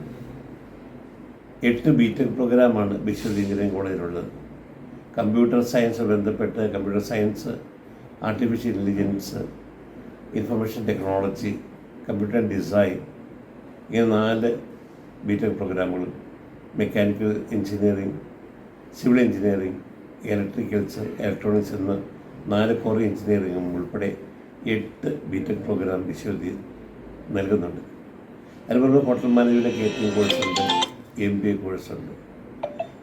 8 ബിടെക് പ്രോഗ്രാമാണ് വിശ്വജ്യോതി എഞ്ചിനീയറിംഗ് കോളേജിലുള്ളത്. കമ്പ്യൂട്ടർ സയൻസ് ബന്ധപ്പെട്ട് computer science, artificial intelligence, information technology, computer design, ഇങ്ങനെ 4 ബിടെക് പ്രോഗ്രാമുകളും, mechanical engineering, civil engineering, electricals, electronics എന്ന 4 കോർ എഞ്ചിനീയറിംഗും ഉൾപ്പെടെ 8 ബിടെക് പ്രോഗ്രാം വിശ്വജ്യോതി നൽകുന്നുണ്ട്. അതുപോലെ ഹോട്ടൽ മാനേജ്മെൻറ്റ് കേറ്ററിംഗ് കോഴ്സുണ്ട്, MBA കോഴ്സുണ്ട്.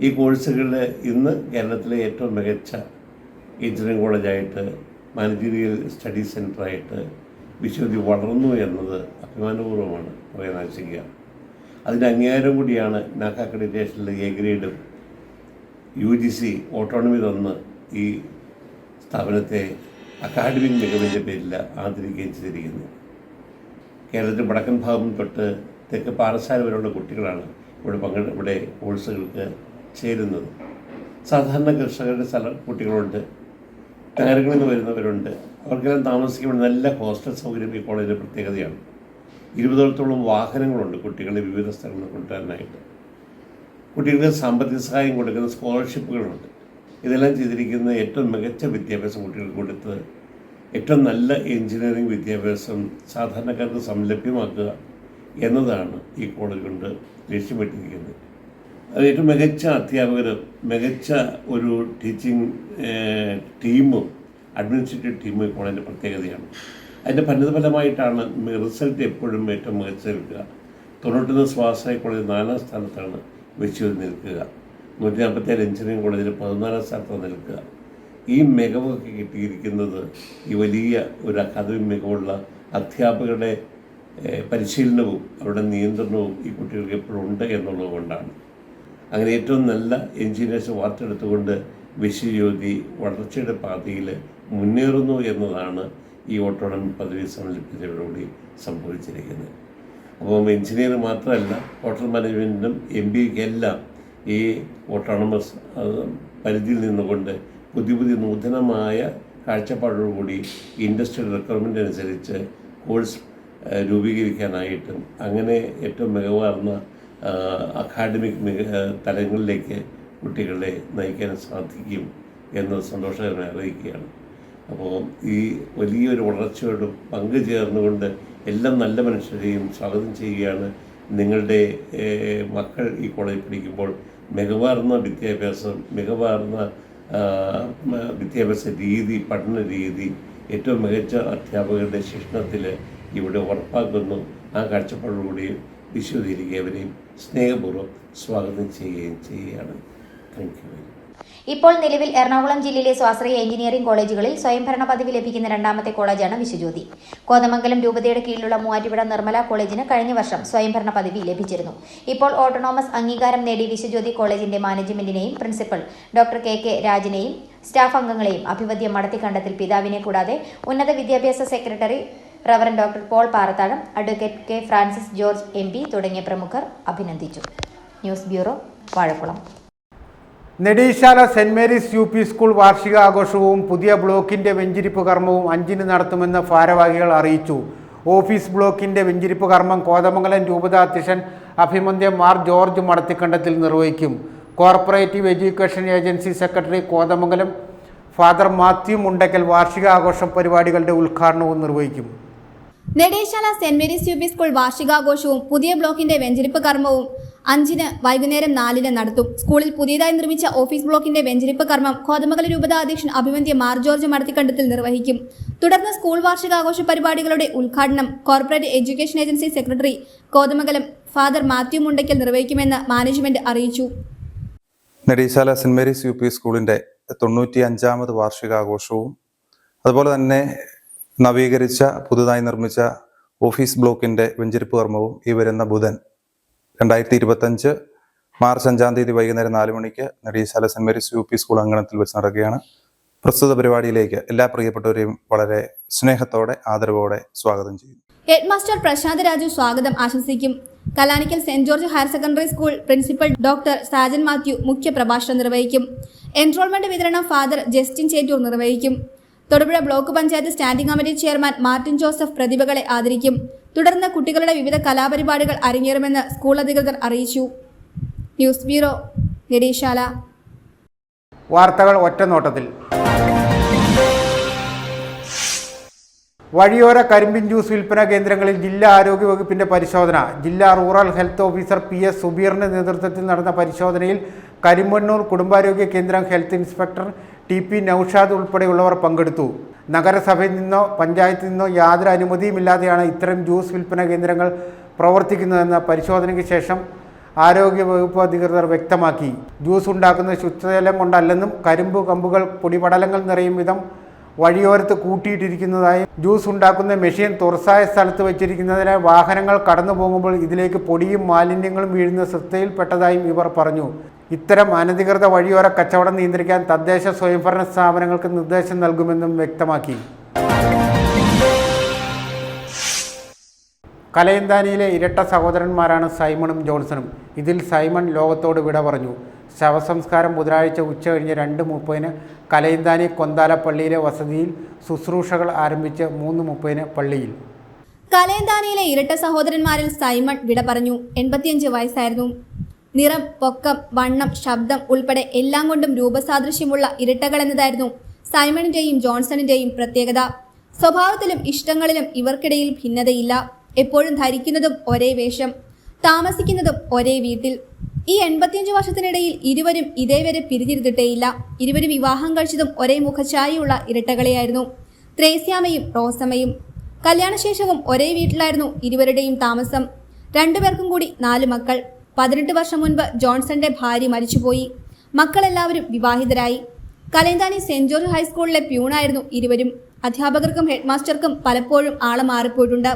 ഈ കോഴ്സുകളിൽ ഇന്ന് കേരളത്തിലെ ഏറ്റവും മികച്ച എഞ്ചിനീയറിംഗ് കോളേജായിട്ട്, മാനേജീരിയൽ സ്റ്റഡി സെൻ്ററായിട്ട് വിശ്വജ്യോതി വളർന്നു എന്നത് അഭിമാനപൂർവ്വമാണ് പറയാൻ ആവശ്യിക്കുക. അതിൻ്റെ അംഗീകാരം കൂടിയാണ് നാക് അക്രഡിറ്റേഷനിൽ A ഗ്രേഡും UGC ഓട്ടോണമി തന്ന് ഈ സ്ഥാപനത്തെ അക്കാഡമിക് മികവിൻ്റെ പേരിൽ ആദരിക്കുകയും ചെയ്തിരിക്കുന്നു. കേരളത്തിൽ വടക്കൻ ഭാഗം തൊട്ട് തെക്ക് പാറശാല വരെയുള്ള കുട്ടികളാണ് ഇവിടെ കോഴ്സുകൾക്ക് ചേരുന്നത്. സാധാരണ കർഷകരുടെ കുട്ടികളുണ്ട്, നഗരങ്ങളിൽ നിന്ന് വരുന്നവരുണ്ട്. അവർക്കെല്ലാം താമസിക്കുമ്പോൾ നല്ല ഹോസ്റ്റൽ സൗകര്യം ഈ കോളേജിൻ്റെ പ്രത്യേകതയാണ്. 20ഓളത്തോളം വാഹനങ്ങളുണ്ട് കുട്ടികളെ വിവിധ സ്ഥലങ്ങളിൽ കൊണ്ടുവരാനായിട്ട്. കുട്ടികൾക്ക് സാമ്പത്തിക സഹായം കൊടുക്കുന്ന സ്കോളർഷിപ്പുകളുണ്ട്. ഇതെല്ലാം ചെയ്തിരിക്കുന്ന ഏറ്റവും മികച്ച വിദ്യാഭ്യാസം കുട്ടികൾക്ക് കൊടുത്ത് ഏറ്റവും നല്ല എഞ്ചിനീയറിംഗ് വിദ്യാഭ്യാസം സാധാരണക്കാർക്ക് സംലഭ്യമാക്കുക എന്നതാണ് ഈ കോളേജ് കൊണ്ട് ലക്ഷ്യമിട്ടിരിക്കുന്നത്. അത് ഏറ്റവും മികച്ച അധ്യാപകർ, മികച്ച ഒരു ടീച്ചിങ് ടീമും അഡ്മിനിസ്ട്രേറ്റീവ് ടീമും ഈ കോളേജിൻ്റെ പ്രത്യേകതയാണ്. അതിൻ്റെ പരിണിതഫലമായിട്ടാണ് റിസൾട്ട് എപ്പോഴും ഏറ്റവും മികച്ച നിൽക്കുക. 91 സ്വാശ്രയ കോളേജ് 4ാം സ്ഥാനത്താണ് വെച്ച് നിൽക്കുക. 147 എഞ്ചിനീയറിംഗ് കോളേജിൽ 14ാം സ്ഥാനത്താണ് നിൽക്കുക. ഈ മികവൊക്കെ കിട്ടിയിരിക്കുന്നത് ഈ വലിയ ഒരു അക്കാദമിക് മികവുള്ള അധ്യാപകരുടെ പരിശീലനവും അവരുടെ നിയന്ത്രണവും ഈ കുട്ടികൾക്ക് എപ്പോഴും ഉണ്ട് എന്നുള്ളത് കൊണ്ടാണ്. അങ്ങനെ ഏറ്റവും നല്ല എഞ്ചിനീയേഴ്സ് വാർത്തെടുത്തുകൊണ്ട് വിശ്വജ്യോതി വളർച്ചയുടെ പാതയിൽ മുന്നേറുന്നു എന്നതാണ് ഈ ഓട്ടോണമി പദവി സമർപ്പിച്ചതോടുകൂടി സംഭവിച്ചിരിക്കുന്നത്. അപ്പം എഞ്ചിനീയർ മാത്രമല്ല, ഹോട്ടൽ മാനേജ്മെൻറ്റിനും MBAക്കെല്ലാം ഈ ഓട്ടോണമസ് പരിധിയിൽ നിന്നുകൊണ്ട് പുതിയ നൂതനമായ കാഴ്ചപ്പാടോടുകൂടി ഇൻഡസ്ട്രിയൽ റിക്വയർമെൻ്റ് അനുസരിച്ച് കോഴ്സ് രൂപീകരിക്കാനായിട്ടും അങ്ങനെ ഏറ്റവും മികവാർന്ന അക്കാഡമിക് തലങ്ങളിലേക്ക് കുട്ടികളെ നയിക്കാൻ സാധിക്കും എന്നത് സന്തോഷകരമായി അറിയിക്കുകയാണ്. അപ്പോൾ ഈ വലിയൊരു വളർച്ചയോടും പങ്കുചേർന്നുകൊണ്ട് എല്ലാ നല്ല മനുഷ്യരെയും സ്വാഗതം ചെയ്യുകയാണ്. നിങ്ങളുടെ മക്കൾ ഈ കോളേജിൽ പഠിക്കുമ്പോൾ മികവാർന്ന വിദ്യാഭ്യാസം, മികവാർന്ന വിദ്യാഭ്യാസ രീതി, പഠന രീതി, ഏറ്റവും മികച്ച അധ്യാപകരുടെ ശിക്ഷണത്തിൽ ഇവിടെ ഉറപ്പാക്കുന്നു. ആ കാഴ്ചപ്പാടോടുകൂടി വിശ്വസിക്കുകയും സ്നേഹപൂർവ്വം സ്വാഗതം ചെയ്യുകയാണ്. Thank you. ഇപ്പോൾ നിലവിൽ എറണാകുളം ജില്ലയിലെ സ്വാശ്രയ എഞ്ചിനീയറിംഗ് കോളേജുകളിൽ സ്വയംഭരണ പദവി ലഭിക്കുന്ന രണ്ടാമത്തെ കോളേജാണ് വിശ്വജ്യോതി. കോതമംഗലം രൂപതയുടെ കീഴിലുള്ള മൂവാറ്റുപുഴ നിർമ്മല കോളേജിന് കഴിഞ്ഞ വർഷം സ്വയംഭരണ പദവി ലഭിച്ചിരുന്നു. ഇപ്പോൾ ഓട്ടോണോമസ് അംഗീകാരം നേടി വിശ്വജ്യോതി കോളേജിന്റെ മാനേജ്മെന്റിനെയും പ്രിൻസിപ്പൽ ഡോക്ടർ KK രാജനെയും സ്റ്റാഫ് അംഗങ്ങളെയും അഭിവദ്യം മടത്തിക്കണ്ടത്തിൽ പിതാവിനെ കൂടാതെ ഉന്നത വിദ്യാഭ്യാസ secretary reverend doctor Paul Parathazham, advocate K. Francis George MP തുടങ്ങിയ പ്രമുഖർ അഭിനന്ദിച്ചു. News bureau, Vazhakulam. Nediyasala saint Mary's UP school വാർഷികാഘോഷവും പുതിയ ബ്ലോക്കിന്റെ വെഞ്ചിരിപ്പ് കർമ്മവും 5-ന് നടത്തുമെന്ന് ഭാരവാഹികൾ അറിയിച്ചു. ഓഫീസ് ബ്ലോക്കിന്റെ വെഞ്ചിരിപ്പ് കർമ്മം കോതമംഗലം രൂപത അധ്യക്ഷൻ അഭിമന്യ മാർ ജോർജ് മടത്തിക്കണ്ടത്തിൽ നിർവഹിക്കും. Corporative education agency secretary Kothamangalam father Mathew Mundackal വാർഷികാഘോഷ പരിപാടികളുടെ ഉദ്ഘാടനവും നിർവഹിക്കും. Nediyasala saint Mary's UP school വാർഷികാഘോഷവും പുതിയ ബ്ലോക്കിന്റെ വെഞ്ചരിപ്പ് കർമ്മവും 5-ന് വൈകുന്നേരം 4-ന് നടത്തും. സ്കൂളിൽ പുതിയതായി നിർമ്മിച്ച ഓഫീസ് ബ്ലോക്കിന്റെ വെഞ്ചരിപ്പ് കർമ്മം കോതമംഗലം രൂപത അധ്യക്ഷൻ അഭിമന്യ മാർ ജോർജ് മടത്തിക്കണ്ടത്തിൽ നിർവഹിക്കും. തുടർന്ന് സ്കൂൾ വാർഷികാഘോഷ പരിപാടികളുടെ ഉദ്ഘാടനം corporate education agency secretary Kothamangalam father Mathew Mundackal നിർവഹിക്കുമെന്ന് മാനേജ്മെന്റ് അറിയിച്ചു. നെടീശാല സെന്റ് മേരീസ് UP സ്കൂളിന്റെ 95ാമത് വാർഷികാഘോഷവും അതുപോലെ തന്നെ നവീകരിച്ച പുതുതായി നിർമ്മിച്ച ഓഫീസ് ബ്ലോക്കിന്റെ വെഞ്ചരിപ്പ് കർമ്മവും ഈ വരുന്ന ബുധൻ 2025 മാർച്ച് 5-ാം തീയതി വൈകുന്നേരം 4 മണിക്ക് നെടീശാല സെന്റ് മേരീസ് UP സ്കൂൾ അങ്കണത്തിൽ വെച്ച് നടക്കുകയാണ്. പ്രസ്തുത പരിപാടിയിലേക്ക് എല്ലാ പ്രിയപ്പെട്ടവരെയും വളരെ സ്നേഹത്തോടെ ആദരവോടെ സ്വാഗതം ചെയ്യുന്നു. ഹെഡ് മാസ്റ്റർ പ്രശാന്ത് രാജു സ്വാഗതം ആശംസിക്കും. Kalanikkal saint George higher secondary school principal doctor Sajan Mathew മുഖ്യ പ്രഭാഷണം നിർവഹിക്കും. എൻറോൾമെന്റ് വിതരണം ഫാദർ ജസ്റ്റിൻ ചേറ്റൂർ നിർവഹിക്കും. Thodupuzha block panchayat standing committee chairman Martin Joseph പ്രതിഭകളെ ആദരിക്കും. തുടർന്ന് കുട്ടികളുടെ വിവിധ കലാപരിപാടികൾ അരങ്ങേറുമെന്ന് സ്കൂൾ അധികൃതർ അറിയിച്ചു. News bureau, Nediyasala. വാർത്തകൾ ഒറ്റനോട്ടത്തിൽ. വഴിയോര കരിമ്പിൻ ജ്യൂസ് വിൽപ്പന കേന്ദ്രങ്ങളിൽ ജില്ലാ ആരോഗ്യ വകുപ്പിന്റെ പരിശോധന. ജില്ലാ റൂറൽ ഹെൽത്ത് ഓഫീസർ PS സുബീറിന്റെ നേതൃത്വത്തിൽ നടന്ന പരിശോധനയിൽ കരിമണ്ണൂർ കുടുംബാരോഗ്യ കേന്ദ്രം ഹെൽത്ത് ഇൻസ്പെക്ടർ TP നൌഷാദ് ഉൾപ്പെടെയുള്ളവർ പങ്കെടുത്തു. നഗരസഭയിൽ നിന്നോ പഞ്ചായത്തിൽ നിന്നോ യാതൊരു അനുമതിയുമില്ലാതെയാണ് ഇത്തരം ജ്യൂസ് വിൽപ്പന കേന്ദ്രങ്ങൾ പ്രവർത്തിക്കുന്നതെന്ന് പരിശോധനയ്ക്ക് ശേഷം ആരോഗ്യ വകുപ്പ് അധികൃതർ വ്യക്തമാക്കി. ജ്യൂസ് ഉണ്ടാക്കുന്ന ശുദ്ധജലം കൊണ്ടല്ലെന്നും കരിമ്പ് കമ്പുകൾ പൊടിപടലങ്ങൾ നിറയും വിധം വഴിയോരത്ത് കൂട്ടിയിട്ടിരിക്കുന്നതായും ജ്യൂസ് ഉണ്ടാക്കുന്ന മെഷീൻ തുറസായ സ്ഥലത്ത് വെച്ചിരിക്കുന്നതിനാൽ വാഹനങ്ങൾ കടന്നു പോകുമ്പോൾ ഇതിലേക്ക് പൊടിയും മാലിന്യങ്ങളും വീഴുന്ന ശ്രദ്ധയിൽപ്പെട്ടതായും ഇവർ പറഞ്ഞു. ഇത്തരം അനധികൃത വഴിയോര കച്ചവടം നിയന്ത്രിക്കാൻ തദ്ദേശ സ്വയംഭരണ സ്ഥാപനങ്ങൾക്ക് നിർദ്ദേശം നൽകുമെന്നും വ്യക്തമാക്കി. കലയന്താനിയിലെ ഇരട്ട സഹോദരന്മാരാണ് സൈമണും ജോൺസണും. ഇതിൽ സൈമൺ ലോകത്തോട് വിട പറഞ്ഞു. ശവസംസ്കാരം ബുധനാഴ്ച ഉച്ചകഴിഞ്ഞ് 2:30 കലയന്താനി കൊന്താല പള്ളിയിലെ വസതിയിൽ ശുശ്രൂഷകൾ ആരംഭിച്ച് 3:30 പള്ളിയിൽ. കലയന്താനിയിലെ ഇരട്ട സഹോദരന്മാരിൽ സൈമൺ വിട പറഞ്ഞു. 85 വയസ്സായിരുന്നു. നിറം, പൊക്കം, വണ്ണം, ശബ്ദം ഉൾപ്പെടെ എല്ലാം കൊണ്ടും രൂപസാദൃശ്യമുള്ള ഇരട്ടകൾ എന്നതായിരുന്നു സൈമണിന്റെയും ജോൺസണിന്റെയും പ്രത്യേകത. സ്വഭാവത്തിലും ഇഷ്ടങ്ങളിലും ഇവർക്കിടയിൽ ഭിന്നതയില്ല. എപ്പോഴും ധരിക്കുന്നതും ഒരേ വേഷം, താമസിക്കുന്നതും ഒരേ വീട്ടിൽ. ഈ 85 വർഷത്തിനിടയിൽ ഇരുവരും ഇതേവരെ പിരിഞ്ഞിരുന്നിട്ടേയില്ല. ഇരുവരും വിവാഹം കഴിച്ചതും ഒരേ മുഖഛായയുള്ള ഇരട്ടകളെയായിരുന്നു, ത്രേസ്യാമ്മയും റോസമ്മയും. കല്യാണശേഷവും ഒരേ വീട്ടിലായിരുന്നു ഇരുവരുടെയും താമസം. രണ്ടുപേർക്കും കൂടി 4 മക്കൾ. 18 വർഷം മുൻപ് ജോൺസന്റെ ഭാര്യ മരിച്ചുപോയി. മക്കളെല്ലാവരും വിവാഹിതരായി. കലയന്താനി സെന്റ് ജോർജ് ഹൈസ്കൂളിലെ പ്യൂണായിരുന്നു ഇരുവരും. അധ്യാപകർക്കും ഹെഡ്മാസ്റ്റർക്കും പലപ്പോഴും ആളെ മാറിപ്പോയിട്ടുണ്ട്.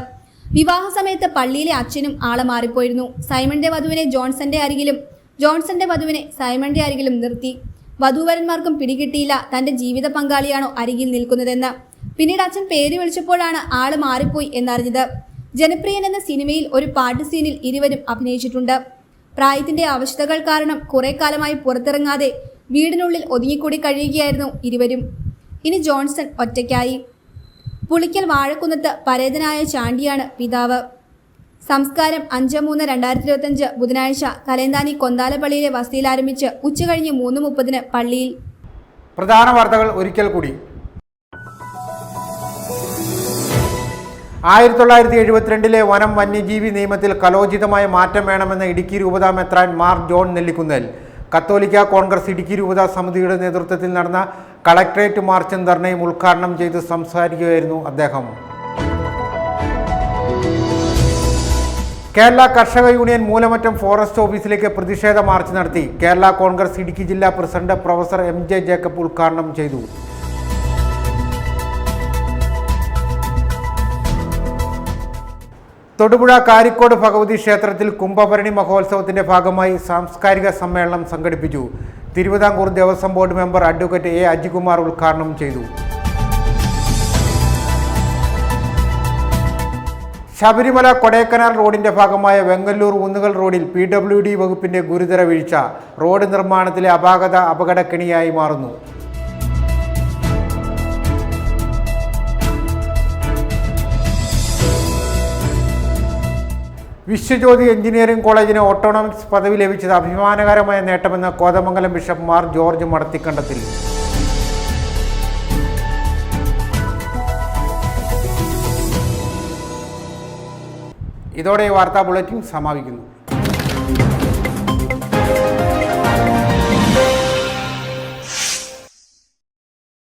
വിവാഹ സമയത്ത് പള്ളിയിലെ അച്ഛനും ആളെ മാറിപ്പോയിരുന്നു. സൈമന്റെ വധുവിനെ ജോൺസന്റെ അരികിലും ജോൺസന്റെ വധുവിനെ സൈമന്റെ അരികിലും നിർത്തി. വധൂവരന്മാർക്കും പിടികിട്ടിയില്ല തന്റെ ജീവിത പങ്കാളിയാണോ അരികിൽ നിൽക്കുന്നതെന്ന്. പിന്നീട് അച്ഛൻ പേര് വിളിച്ചപ്പോഴാണ് ആള് മാറിപ്പോയി എന്നറിഞ്ഞത്. ജനപ്രിയൻ എന്ന സിനിമയിൽ ഒരു പാട്ട് സീനിൽ ഇരുവരും അഭിനയിച്ചിട്ടുണ്ട്. പ്രായത്തിന്റെ അവശതകൾ കാരണം കുറെ കാലമായി പുറത്തിറങ്ങാതെ വീടിനുള്ളിൽ ഒതുങ്ങിക്കൂടി കഴിയുകയായിരുന്നു ഇരുവരും. ഇനി ജോൺസൺ ഒറ്റയ്ക്കായി. പുളിക്കൽ വാഴക്കുന്നത്ത് പരേതനായ ചാണ്ടിയാണ് പിതാവ്. സംസ്കാരം 5/3/2025 ബുധനാഴ്ച കലയന്താനി കൊന്താലപ്പള്ളിയിലെ വസതിയിൽ ആരംഭിച്ച് ഉച്ചകഴിഞ്ഞ് 3:30 പള്ളിയിൽ. പ്രധാന വാർത്തകൾ ഒരിക്കൽ കൂടി. 1972 വനം വന്യജീവി നിയമത്തിൽ കലോചിതമായ മാറ്റം വേണമെന്ന് ഇടുക്കി രൂപതാ മെത്രാൻ മാർ ജോൺ നെല്ലിക്കുന്നേൽ. കത്തോലിക്ക കോൺഗ്രസ് ഇടുക്കി രൂപതാ സമിതിയുടെ നേതൃത്വത്തിൽ നടന്ന കളക്ട്രേറ്റ് മാർച്ചും ധർണയും ഉദ്ഘാടനം ചെയ്ത് സംസാരിക്കുകയായിരുന്നു അദ്ദേഹം. കേരള കർഷക യൂണിയൻ മൂലമറ്റം ഫോറസ്റ്റ് ഓഫീസിലേക്ക് പ്രതിഷേധ മാർച്ച് നടത്തി. കേരള കോൺഗ്രസ് ഇടുക്കി ജില്ലാ പ്രസിഡന്റ് പ്രൊഫസർ MJ ജേക്കബ് ഉദ്ഘാടനം ചെയ്തു. തൊടുപുഴ കാരിക്കോട് ഭഗവതി ക്ഷേത്രത്തിൽ കുംഭഭരണി മഹോത്സവത്തിന്റെ ഭാഗമായി സാംസ്കാരിക സമ്മേളനം സംഘടിപ്പിച്ചു. Travancore Devaswom board member advocate A. Ajikumar ഉദ്ഘാടനം ചെയ്തു. ശബരിമല കൊടൈക്കനാൽ റോഡിന്റെ ഭാഗമായ വെങ്ങല്ലൂർ ഊന്നുകൽ റോഡിൽ PWD വകുപ്പിന്റെ ഗുരുതര വീഴ്ച. റോഡ് നിർമ്മാണത്തിലെ അപാകത അപകടക്കെണിയായി മാറുന്നു. വിശ്വജ്യോതി എഞ്ചിനീയറിംഗ് കോളേജിന് ഓട്ടോണമസ് പദവി ലഭിച്ചത് അഭിമാനകരമായ നേട്ടമെന്ന് കോതമംഗലം ബിഷപ്പ് മാർ ജോർജ് മടത്തിക്കണ്ടത്തിൽ. ഇതോടെ വാർത്താ ബുള്ളറ്റിൻ സമാപിക്കുന്നു.